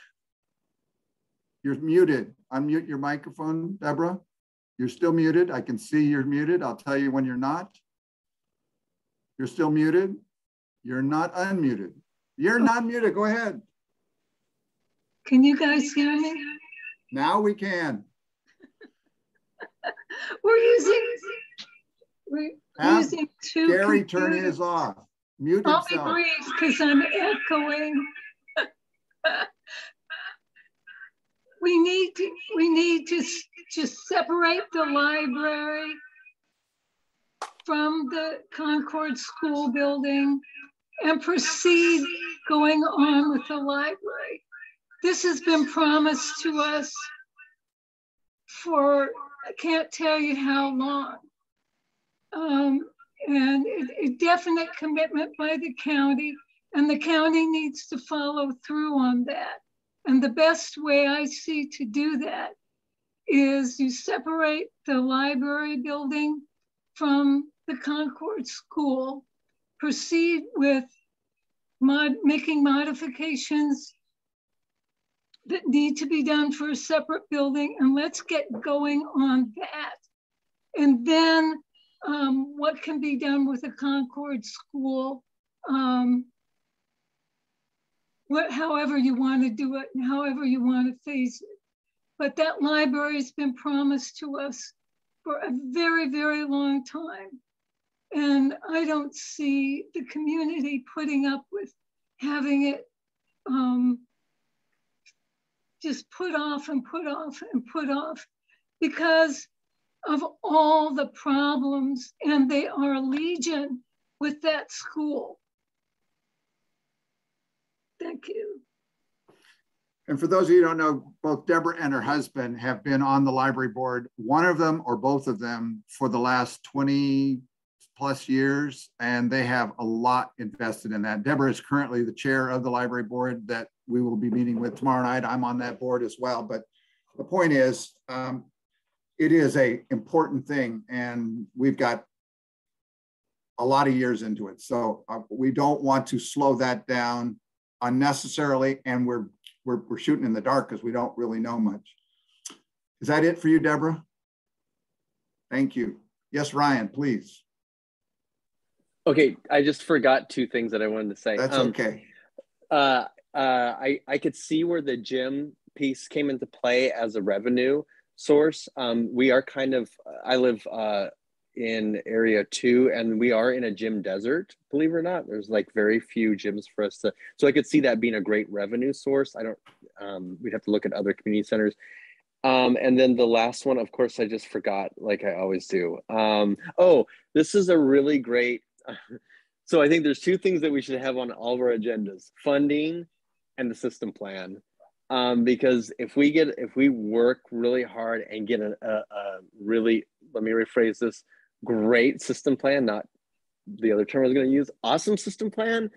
Speaker 1: You're muted. Unmute your microphone, Deborah. You're still muted. I can see you're muted. I'll tell you when you're not. You're still muted. You're not unmuted. You're not muted. Go ahead.
Speaker 7: Can you guys hear me?
Speaker 1: Now we can.
Speaker 7: We're using two
Speaker 1: Gary
Speaker 7: computers.
Speaker 1: turn his off. Mute
Speaker 7: I'll
Speaker 1: himself.
Speaker 7: be brief because I'm echoing. We need to just separate the library from the Concord school building and proceed going on with the library. This has been promised to us for, I can't tell you how long. And a definite commitment by the county, and the county needs to follow through on that. And the best way I see to do that is you separate the library building from the Concord school, proceed with making modifications that need to be done for a separate building, and let's get going on that. And then what can be done with the Concord school, however you want to do it and however you want to phase it. But that library has been promised to us for a very, very long time. And I don't see the community putting up with having it just put off and put off and put off because of all the problems, and they are legion with that school. Thank you.
Speaker 1: And for those of you who don't know, both Deborah and her husband have been on the library board, one of them or both of them, for the last 20 plus years, and they have a lot invested in that. Deborah is currently the chair of the library board that we will be meeting with tomorrow night. I'm on that board as well. But the point is, it is an important thing, and we've got a lot of years into it. So we don't want to slow that down unnecessarily, and we're shooting in the dark because we don't really know much. Is that it for you, Deborah? Thank you. Yes, Ryan, please.
Speaker 6: Okay, I just forgot two things that I wanted to say.
Speaker 1: That's okay.
Speaker 6: I could see where the gym piece came into play as a revenue source. We are kind of, I live in area 2, and we are in a gym desert, believe it or not. There's like very few gyms for us to, so I could see that being a great revenue source. I don't, we'd have to look at other community centers. And then the last one, of course, I just forgot, like I always do. Oh, this is a really great, so I think there's two things that we should have on all of our agendas: funding and the system plan. Because if we work really hard and get a really, let me rephrase this, great system plan, not the other term I was going to use, awesome system plan,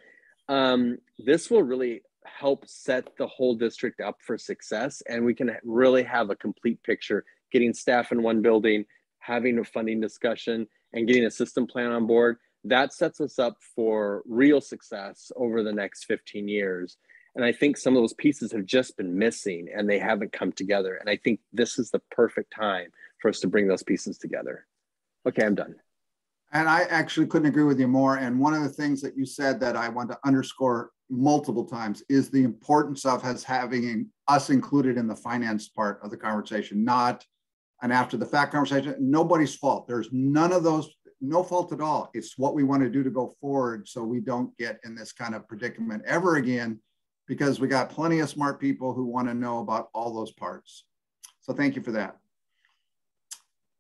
Speaker 6: this will really help set the whole district up for success, and we can really have a complete picture, getting staff in one building, having a funding discussion, and getting a system plan on board. That sets us up for real success over the next 15 years. And I think some of those pieces have just been missing and they haven't come together. And I think this is the perfect time for us to bring those pieces together. Okay, I'm done.
Speaker 1: And I actually couldn't agree with you more. And one of the things that you said that I want to underscore multiple times is the importance of having us included in the finance part of the conversation, not an after the fact conversation. Nobody's fault. There's none of those, no fault at all. It's what we want to do to go forward so we don't get in this kind of predicament ever again, because we got plenty of smart people who want to know about all those parts. So thank you for that.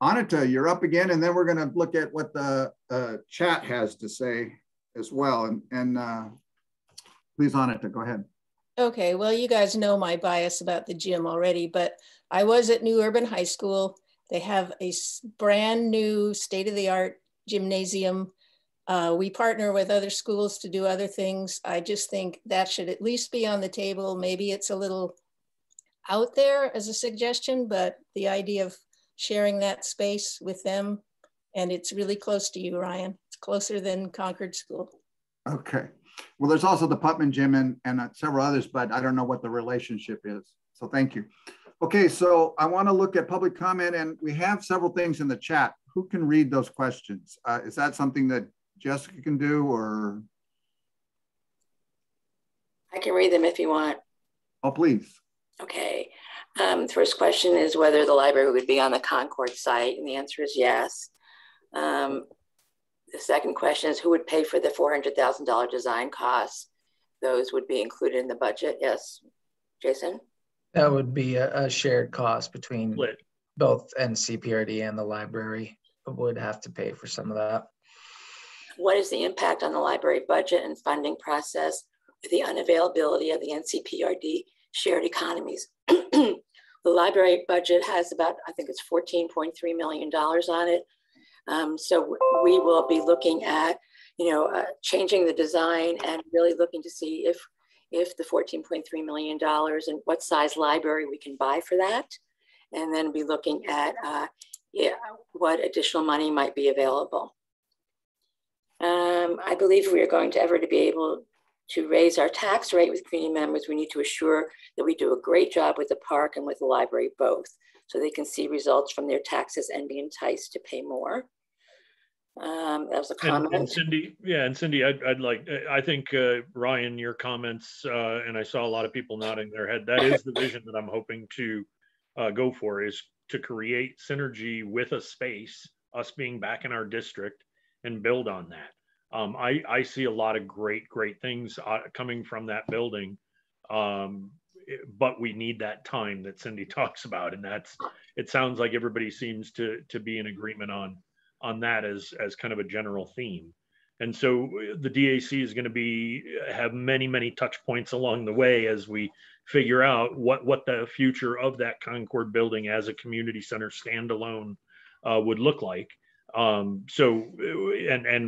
Speaker 1: Anita, you're up again, and then we're going to look at what the chat has to say as well. And please, Anita, go ahead.
Speaker 2: Okay, well, you guys know my bias about the gym already, but I was at New Urban High School. They have a brand new state-of-the-art gymnasium. We partner with other schools to do other things. I just think that should at least be on the table. Maybe it's a little out there as a suggestion, but the idea of sharing that space with them, and it's really close to you, Ryan. It's closer than Concord School.
Speaker 1: Okay. Well, there's also the Putman Gym and several others, but I don't know what the relationship is. So thank you. Okay, so I want to look at public comment, and we have several things in the chat. Who can read those questions? Is that something that Jessica can do, or?
Speaker 8: I can read them if you want.
Speaker 1: Oh, please.
Speaker 8: Okay. The first question is whether the library would be on the Concord site, and the answer is yes. The second question is who would pay for the $400,000 design costs? Those would be included in the budget. Yes, Jason?
Speaker 4: That would be a shared cost between both NCPRD and the library. Would have to pay for some of that.
Speaker 8: What is the impact on the library budget and funding process with the unavailability of the NCPRD shared economies? The library budget has about, I think it's $14.3 million on it. So we will be looking at, changing the design and really looking to see if the $14.3 million and what size library we can buy for that. And then be looking at what additional money might be available. I believe we are going to be able to raise our tax rate with community members. We need to assure that we do a great job with the park and with the library both, so they can see results from their taxes and be enticed to pay more. That was a comment.
Speaker 3: And Cindy, I think Ryan, your comments, and I saw a lot of people nodding their head. That is the vision that I'm hoping to go for, is to create synergy with a space, us being back in our district, and build on that. I see a lot of great things coming from that building, but we need that time that Cindy talks about, and it sounds like everybody seems to be in agreement on that as kind of a general theme. And so the DAC is going to have many touch points along the way as we figure out what the future of that Concord building as a community center standalone would look like. And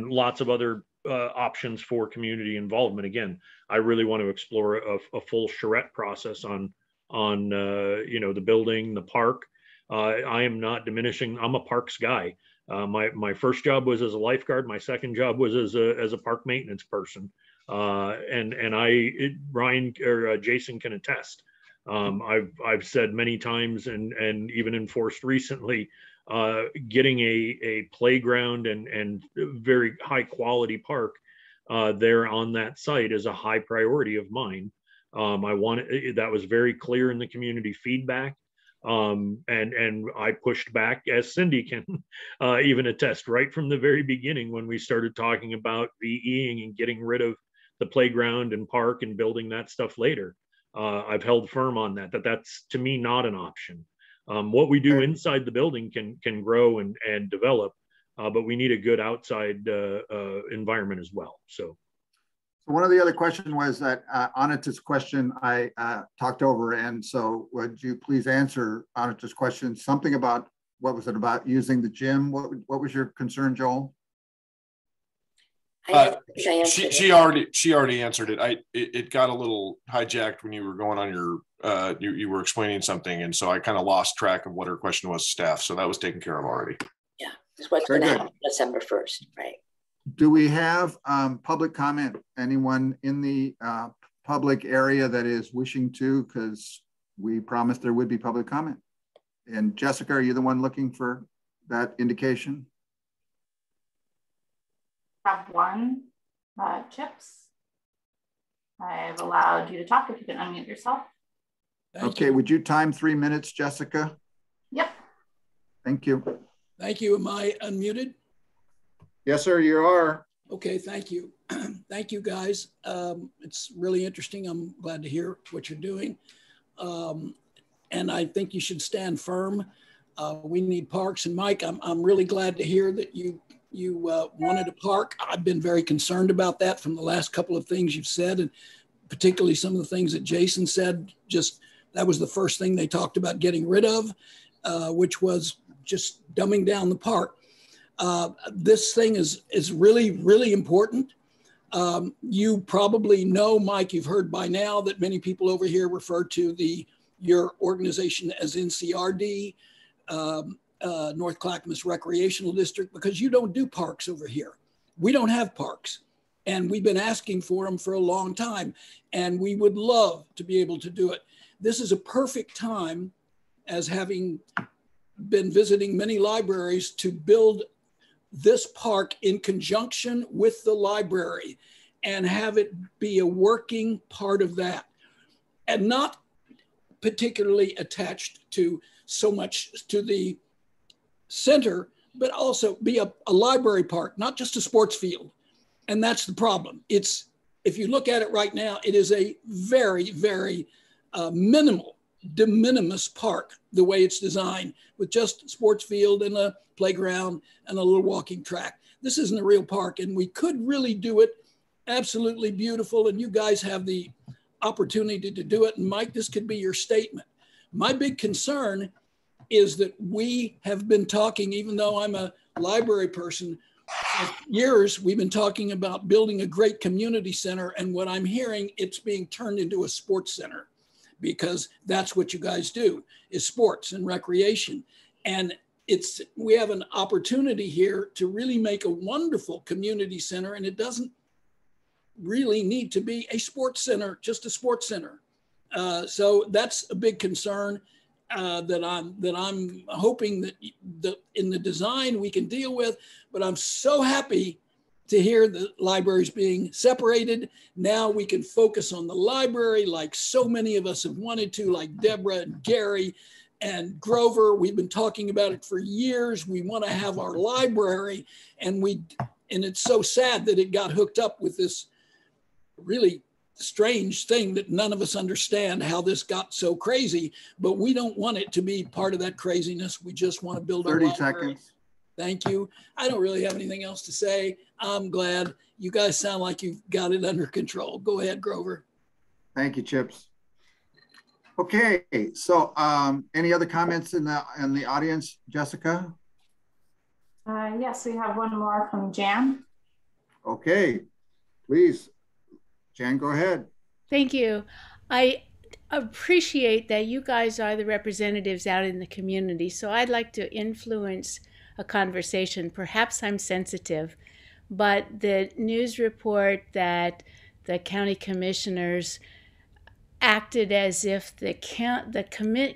Speaker 3: lots of other options for community involvement. Again, I really want to explore a full charrette process on the building, the park. I am not diminishing. I'm a parks guy. My first job was as a lifeguard. My second job was as a park maintenance person. Ryan or Jason can attest. I've said many times and even enforced recently, getting a playground and very high quality park there on that site is a high priority of mine. That was very clear in the community feedback. And I pushed back, as Cindy can even attest, right from the very beginning when we started talking about VEing and getting rid of the playground and park and building that stuff later. I've held firm on that's to me not an option. What we do inside the building can grow and develop, but we need a good outside environment as well. So
Speaker 1: one of the other questions was that Anita's question I talked over, and so would you please answer Anita's question? Something about, what was it about using the gym? What was your concern, Joel?
Speaker 9: She already answered it. It got a little hijacked when you were going on your you were explaining something, and so I kind of lost track of what her question was. Staff, so that was taken care of already.
Speaker 8: Yeah, it's what's going to happen December 1st, right?
Speaker 1: Do we have public comment? Anyone in the public area that is wishing to? Because we promised there would be public comment. And Jessica, are you the one looking for that indication?
Speaker 10: Have one. Chips, I've allowed you to talk if you can unmute yourself.
Speaker 1: Okay, would you time 3 minutes, Jessica?
Speaker 10: Yep.
Speaker 1: Thank you.
Speaker 11: Thank you. Am I unmuted?
Speaker 1: Yes, sir, you are.
Speaker 11: Okay, thank you. Thank you, guys. It's really interesting. I'm glad to hear what you're doing. And I think you should stand firm. We need parks. And Mike, I'm really glad to hear that you wanted a park. I've been very concerned about that from the last couple of things you've said, and particularly some of the things that Jason said. Just that was the first thing they talked about getting rid of, which was just dumbing down the park. This thing is really, really important. You probably know, Mike, you've heard by now that many people over here refer to your organization as NCRD, North Clackamas Recreational District, because you don't do parks over here. We don't have parks, and we've been asking for them for a long time, and we would love to be able to do it. This is a perfect time, as having been visiting many libraries, to build this park in conjunction with the library and have it be a working part of that, and not particularly attached to so much to the center, but also be a library park, not just a sports field. And that's the problem. If you look at it right now, it is a very, very minimal, de minimis park, the way it's designed, with just a sports field and a playground and a little walking track. This isn't a real park, and we could really do it absolutely beautiful, and you guys have the opportunity to do it. And Mike, this could be your statement. My big concern is that we have been talking, even though I'm a library person, for years we've been talking about building a great community center, and what I'm hearing, it's being turned into a sports center, because that's what you guys do, is sports and recreation. And we have an opportunity here to really make a wonderful community center, and it doesn't really need to be a sports center, just a sports center. So that's a big concern that I'm hoping that in the design we can deal with. But I'm so happy to hear the libraries being separated. Now we can focus on the library like so many of us have wanted to, like Deborah and Gary and Grover. We've been talking about it for years. We want to have our library, and it's so sad that it got hooked up with this really strange thing that none of us understand how this got so crazy, but we don't want it to be part of that craziness. We just want to build our library. 30 seconds. Thank you. I don't really have anything else to say. I'm glad. You guys sound like you've got it under control. Go ahead, Grover.
Speaker 1: Thank you, Chips. Okay, so any other comments in the audience, Jessica?
Speaker 10: Yes, we have one more from Jan.
Speaker 1: Okay, please, Jan, go ahead.
Speaker 12: Thank you. I appreciate that you guys are the representatives out in the community, so I'd like to influence a conversation. Perhaps I'm sensitive, but the news report that the county commissioners acted as if the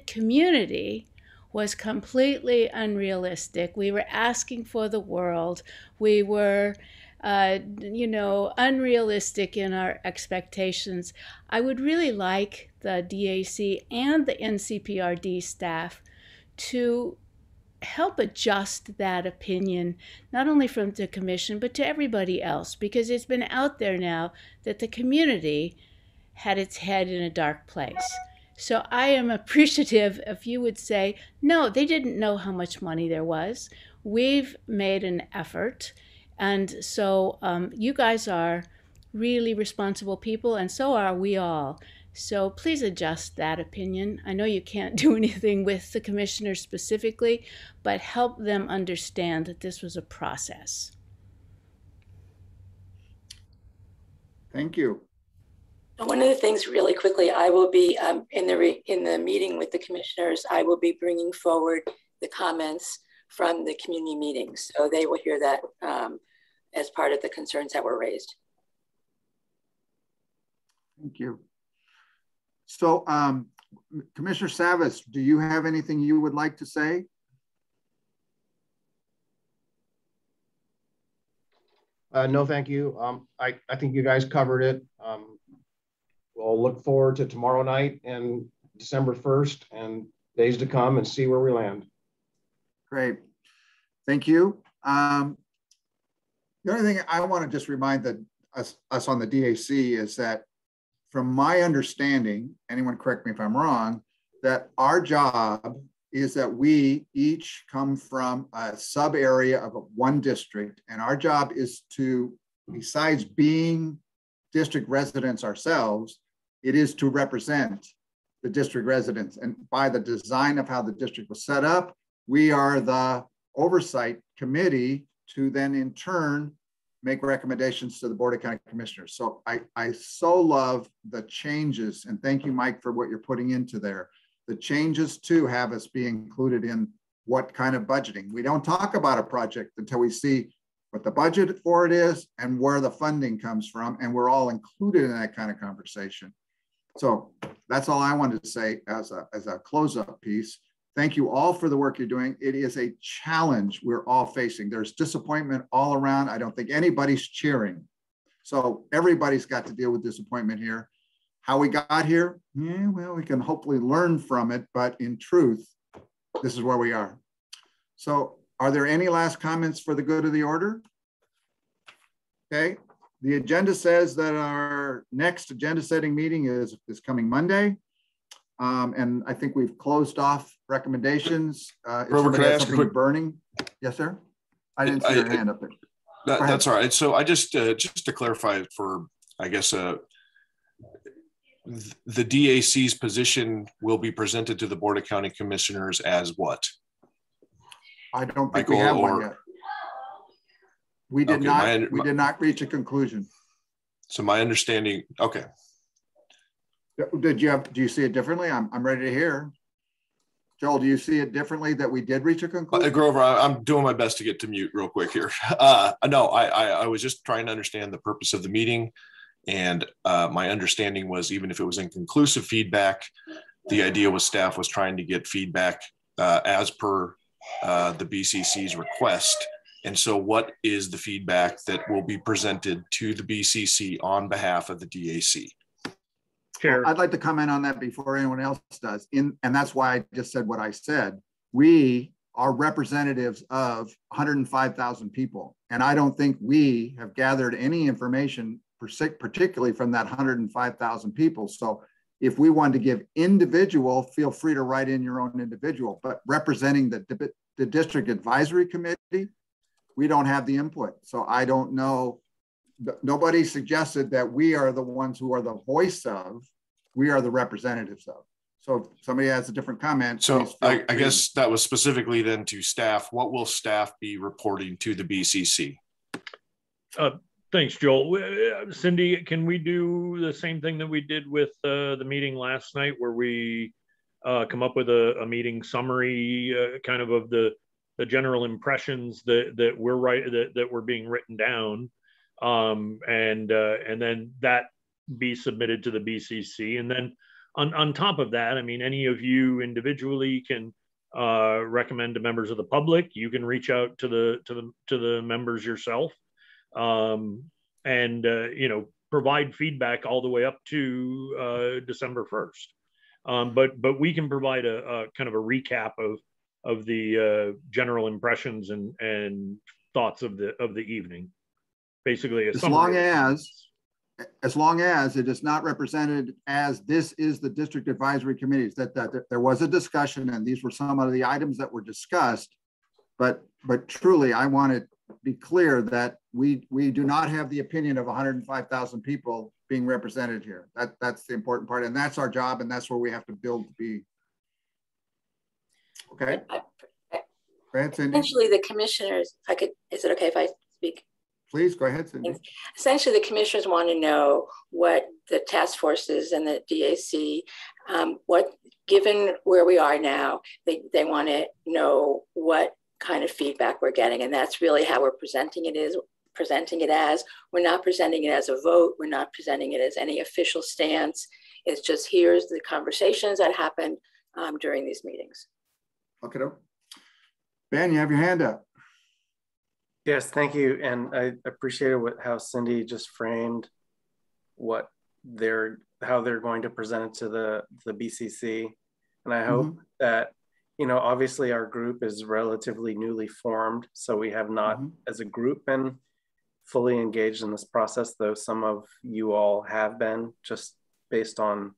Speaker 12: community was completely unrealistic. We were asking for the world. We were, unrealistic in our expectations. I would really like the DAC and the NCPRD staff to help adjust that opinion, not only from the commission, but to everybody else, because it's been out there now that the community had its head in a dark place. So I am appreciative if you would say, no, they didn't know how much money there was. We've made an effort. And so you guys are really responsible people, and so are we all. So please adjust that opinion. I know you can't do anything with the commissioners specifically, but help them understand that this was a process.
Speaker 1: Thank you.
Speaker 8: One of the things really quickly, I will be in the meeting with the commissioners, I will be bringing forward the comments from the community meetings. So they will hear that as part of the concerns that were raised.
Speaker 1: Thank you. So Commissioner Savas, do you have anything you would like to say?
Speaker 13: No, thank you. I think you guys covered it. We'll look forward to tomorrow night and December 1st and days to come and see where we land.
Speaker 1: Great. Thank you. The only thing I want to just remind us on the DAC is that from my understanding, anyone correct me if I'm wrong, that our job is that we each come from a sub area of one district, and our job is to, besides being district residents ourselves, it is to represent the district residents. And by the design of how the district was set up, we are the oversight committee to then in turn make recommendations to the Board of County Commissioners. So I so love the changes, and thank you, Mike, for what you're putting into there. The changes to have us be included in what kind of budgeting. We don't talk about a project until we see what the budget for it is and where the funding comes from, and we're all included in that kind of conversation. So that's all I wanted to say as a close-up piece. Thank you all for the work you're doing. It is a challenge we're all facing. There's disappointment all around. I don't think anybody's cheering. So everybody's got to deal with disappointment here. How we got here? Yeah, well, we can hopefully learn from it, but in truth, this is where we are. So are there any last comments for the good of the order? Okay, the agenda says that our next agenda setting meeting is coming Monday. And I think we've closed off recommendations.
Speaker 9: Grover, can I ask a quick
Speaker 1: burning? Yes, sir. I didn't see your hand up there.
Speaker 9: That's all right. So I just to clarify for, I guess, the DAC's position will be presented to the Board of County Commissioners as what?
Speaker 1: I don't think we have one yet. We did not reach a conclusion.
Speaker 9: So my understanding, okay.
Speaker 1: Do you see it differently? I'm ready to hear. Joel, do you see it differently that we did reach a conclusion?
Speaker 9: Grover, I'm doing my best to get to mute real quick here. No, I was just trying to understand the purpose of the meeting. And my understanding was, even if it was inconclusive feedback, the idea was staff was trying to get feedback as per the BCC's request. And so what is the feedback that will be presented to the BCC on behalf of the DAC?
Speaker 1: Well, I'd like to comment on that before anyone else does. And that's why I just said what I said. We are representatives of 105,000 people. And I don't think we have gathered any information, particularly from that 105,000 people. So if we want to give individual, feel free to write in your own individual, but representing the district advisory committee, we don't have the input. So I don't know. Nobody suggested that we are the ones who are the voice of, we are the representatives of. So if somebody has a different comment.
Speaker 9: So I guess that was specifically then to staff. What will staff be reporting to the BCC?
Speaker 3: Thanks, Joel. Cindy, can we do the same thing that we did with the meeting last night, where we come up with a meeting summary, kind of the general impressions that were being written down, and then that be submitted to the BCC, and then on top of that, I mean, any of you individually can recommend to members of the public. You can reach out to the members yourself, and you know, provide feedback all the way up to December 1st. But we can provide a kind of a recap of the general impressions and thoughts of the evening. Basically,
Speaker 1: as long as it is not represented as this is the district advisory committees, that there was a discussion and these were some of the items that were discussed, but truly I want to be clear that we do not have the opinion of 105,000 people being represented here. That's the important part, and that's our job, and that's where we have to build to be. Okay. Go ahead, Cindy.
Speaker 8: Essentially, the commissioners, if I could, is it okay if I speak?
Speaker 1: Please go ahead, Cindy.
Speaker 8: Essentially, the commissioners want to know what the task forces and the DAC, given where we are now, they want to know what kind of feedback we're getting, and that's really how we're presenting it as. We're not presenting it as a vote. We're not presenting it as any official stance. It's just here's the conversations that happened during these meetings.
Speaker 1: Okay, Ben, you have your hand up.
Speaker 5: Yes, thank you. And I appreciated how Cindy just framed how they're going to present it to the BCC. And I hope that, you know, obviously our group is relatively newly formed, so we have not as a group been fully engaged in this process, though some of you all have been, just based on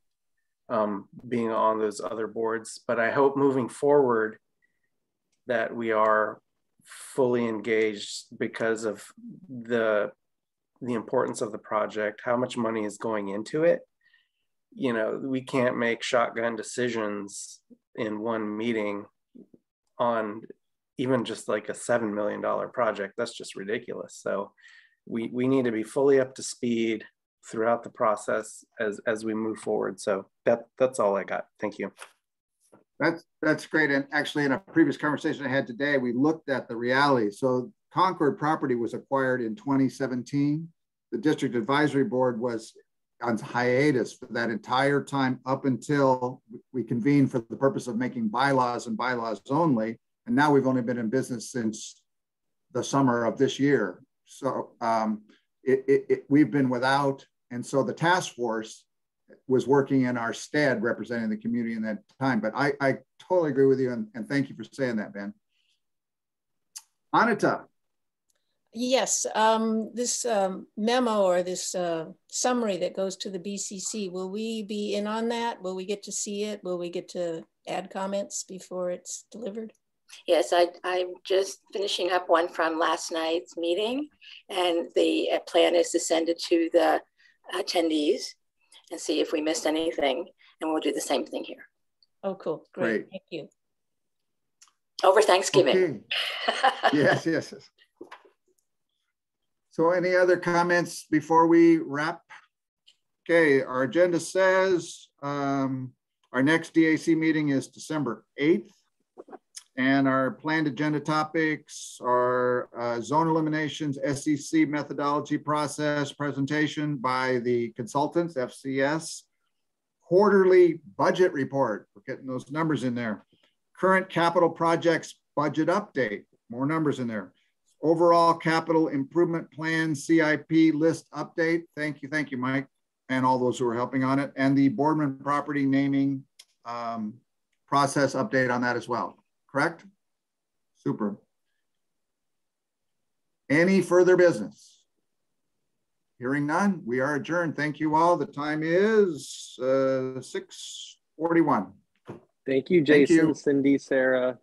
Speaker 5: being on those other boards. But I hope moving forward that we are fully engaged because of the importance of the project, how much money is going into it. You know, we can't make shotgun decisions in one meeting on even just like a $7 million project. That's just ridiculous. So we need to be fully up to speed throughout the process as we move forward. So that's all I got. Thank you.
Speaker 1: That's great. And actually in a previous conversation I had today, we looked at the reality. So Concord property was acquired in 2017. The district advisory board was on hiatus for that entire time up until we convened for the purpose of making bylaws and bylaws only. And now we've only been in business since the summer of this year. So we've been without, and so the task force was working in our stead representing the community in that time. But I totally agree with you, and thank you for saying that, Ben. Anita.
Speaker 2: Yes, this memo or this summary that goes to the BCC, will we be in on that? Will we get to see it? Will we get to add comments before it's delivered?
Speaker 8: Yes, I'm just finishing up one from last night's meeting, and the plan is to send it to the attendees and see if we missed anything, and we'll do the same thing here.
Speaker 2: Oh, cool. Great. Thank you.
Speaker 8: Over Thanksgiving.
Speaker 1: Okay. Yes. So any other comments before we wrap? Okay, our agenda says our next DAC meeting is December 8th. And our planned agenda topics are zone eliminations, SEC methodology process presentation by the consultants, FCS, quarterly budget report, we're getting those numbers in there, current capital projects budget update, more numbers in there, overall capital improvement plan, CIP list update, thank you, Mike, and all those who are helping on it, and the Boardman property naming process update on that as well. Correct? Super. Any further business? Hearing none, we are adjourned. Thank you all. The time is 6:41.
Speaker 6: Thank you, Jason, Cindy, Sarah.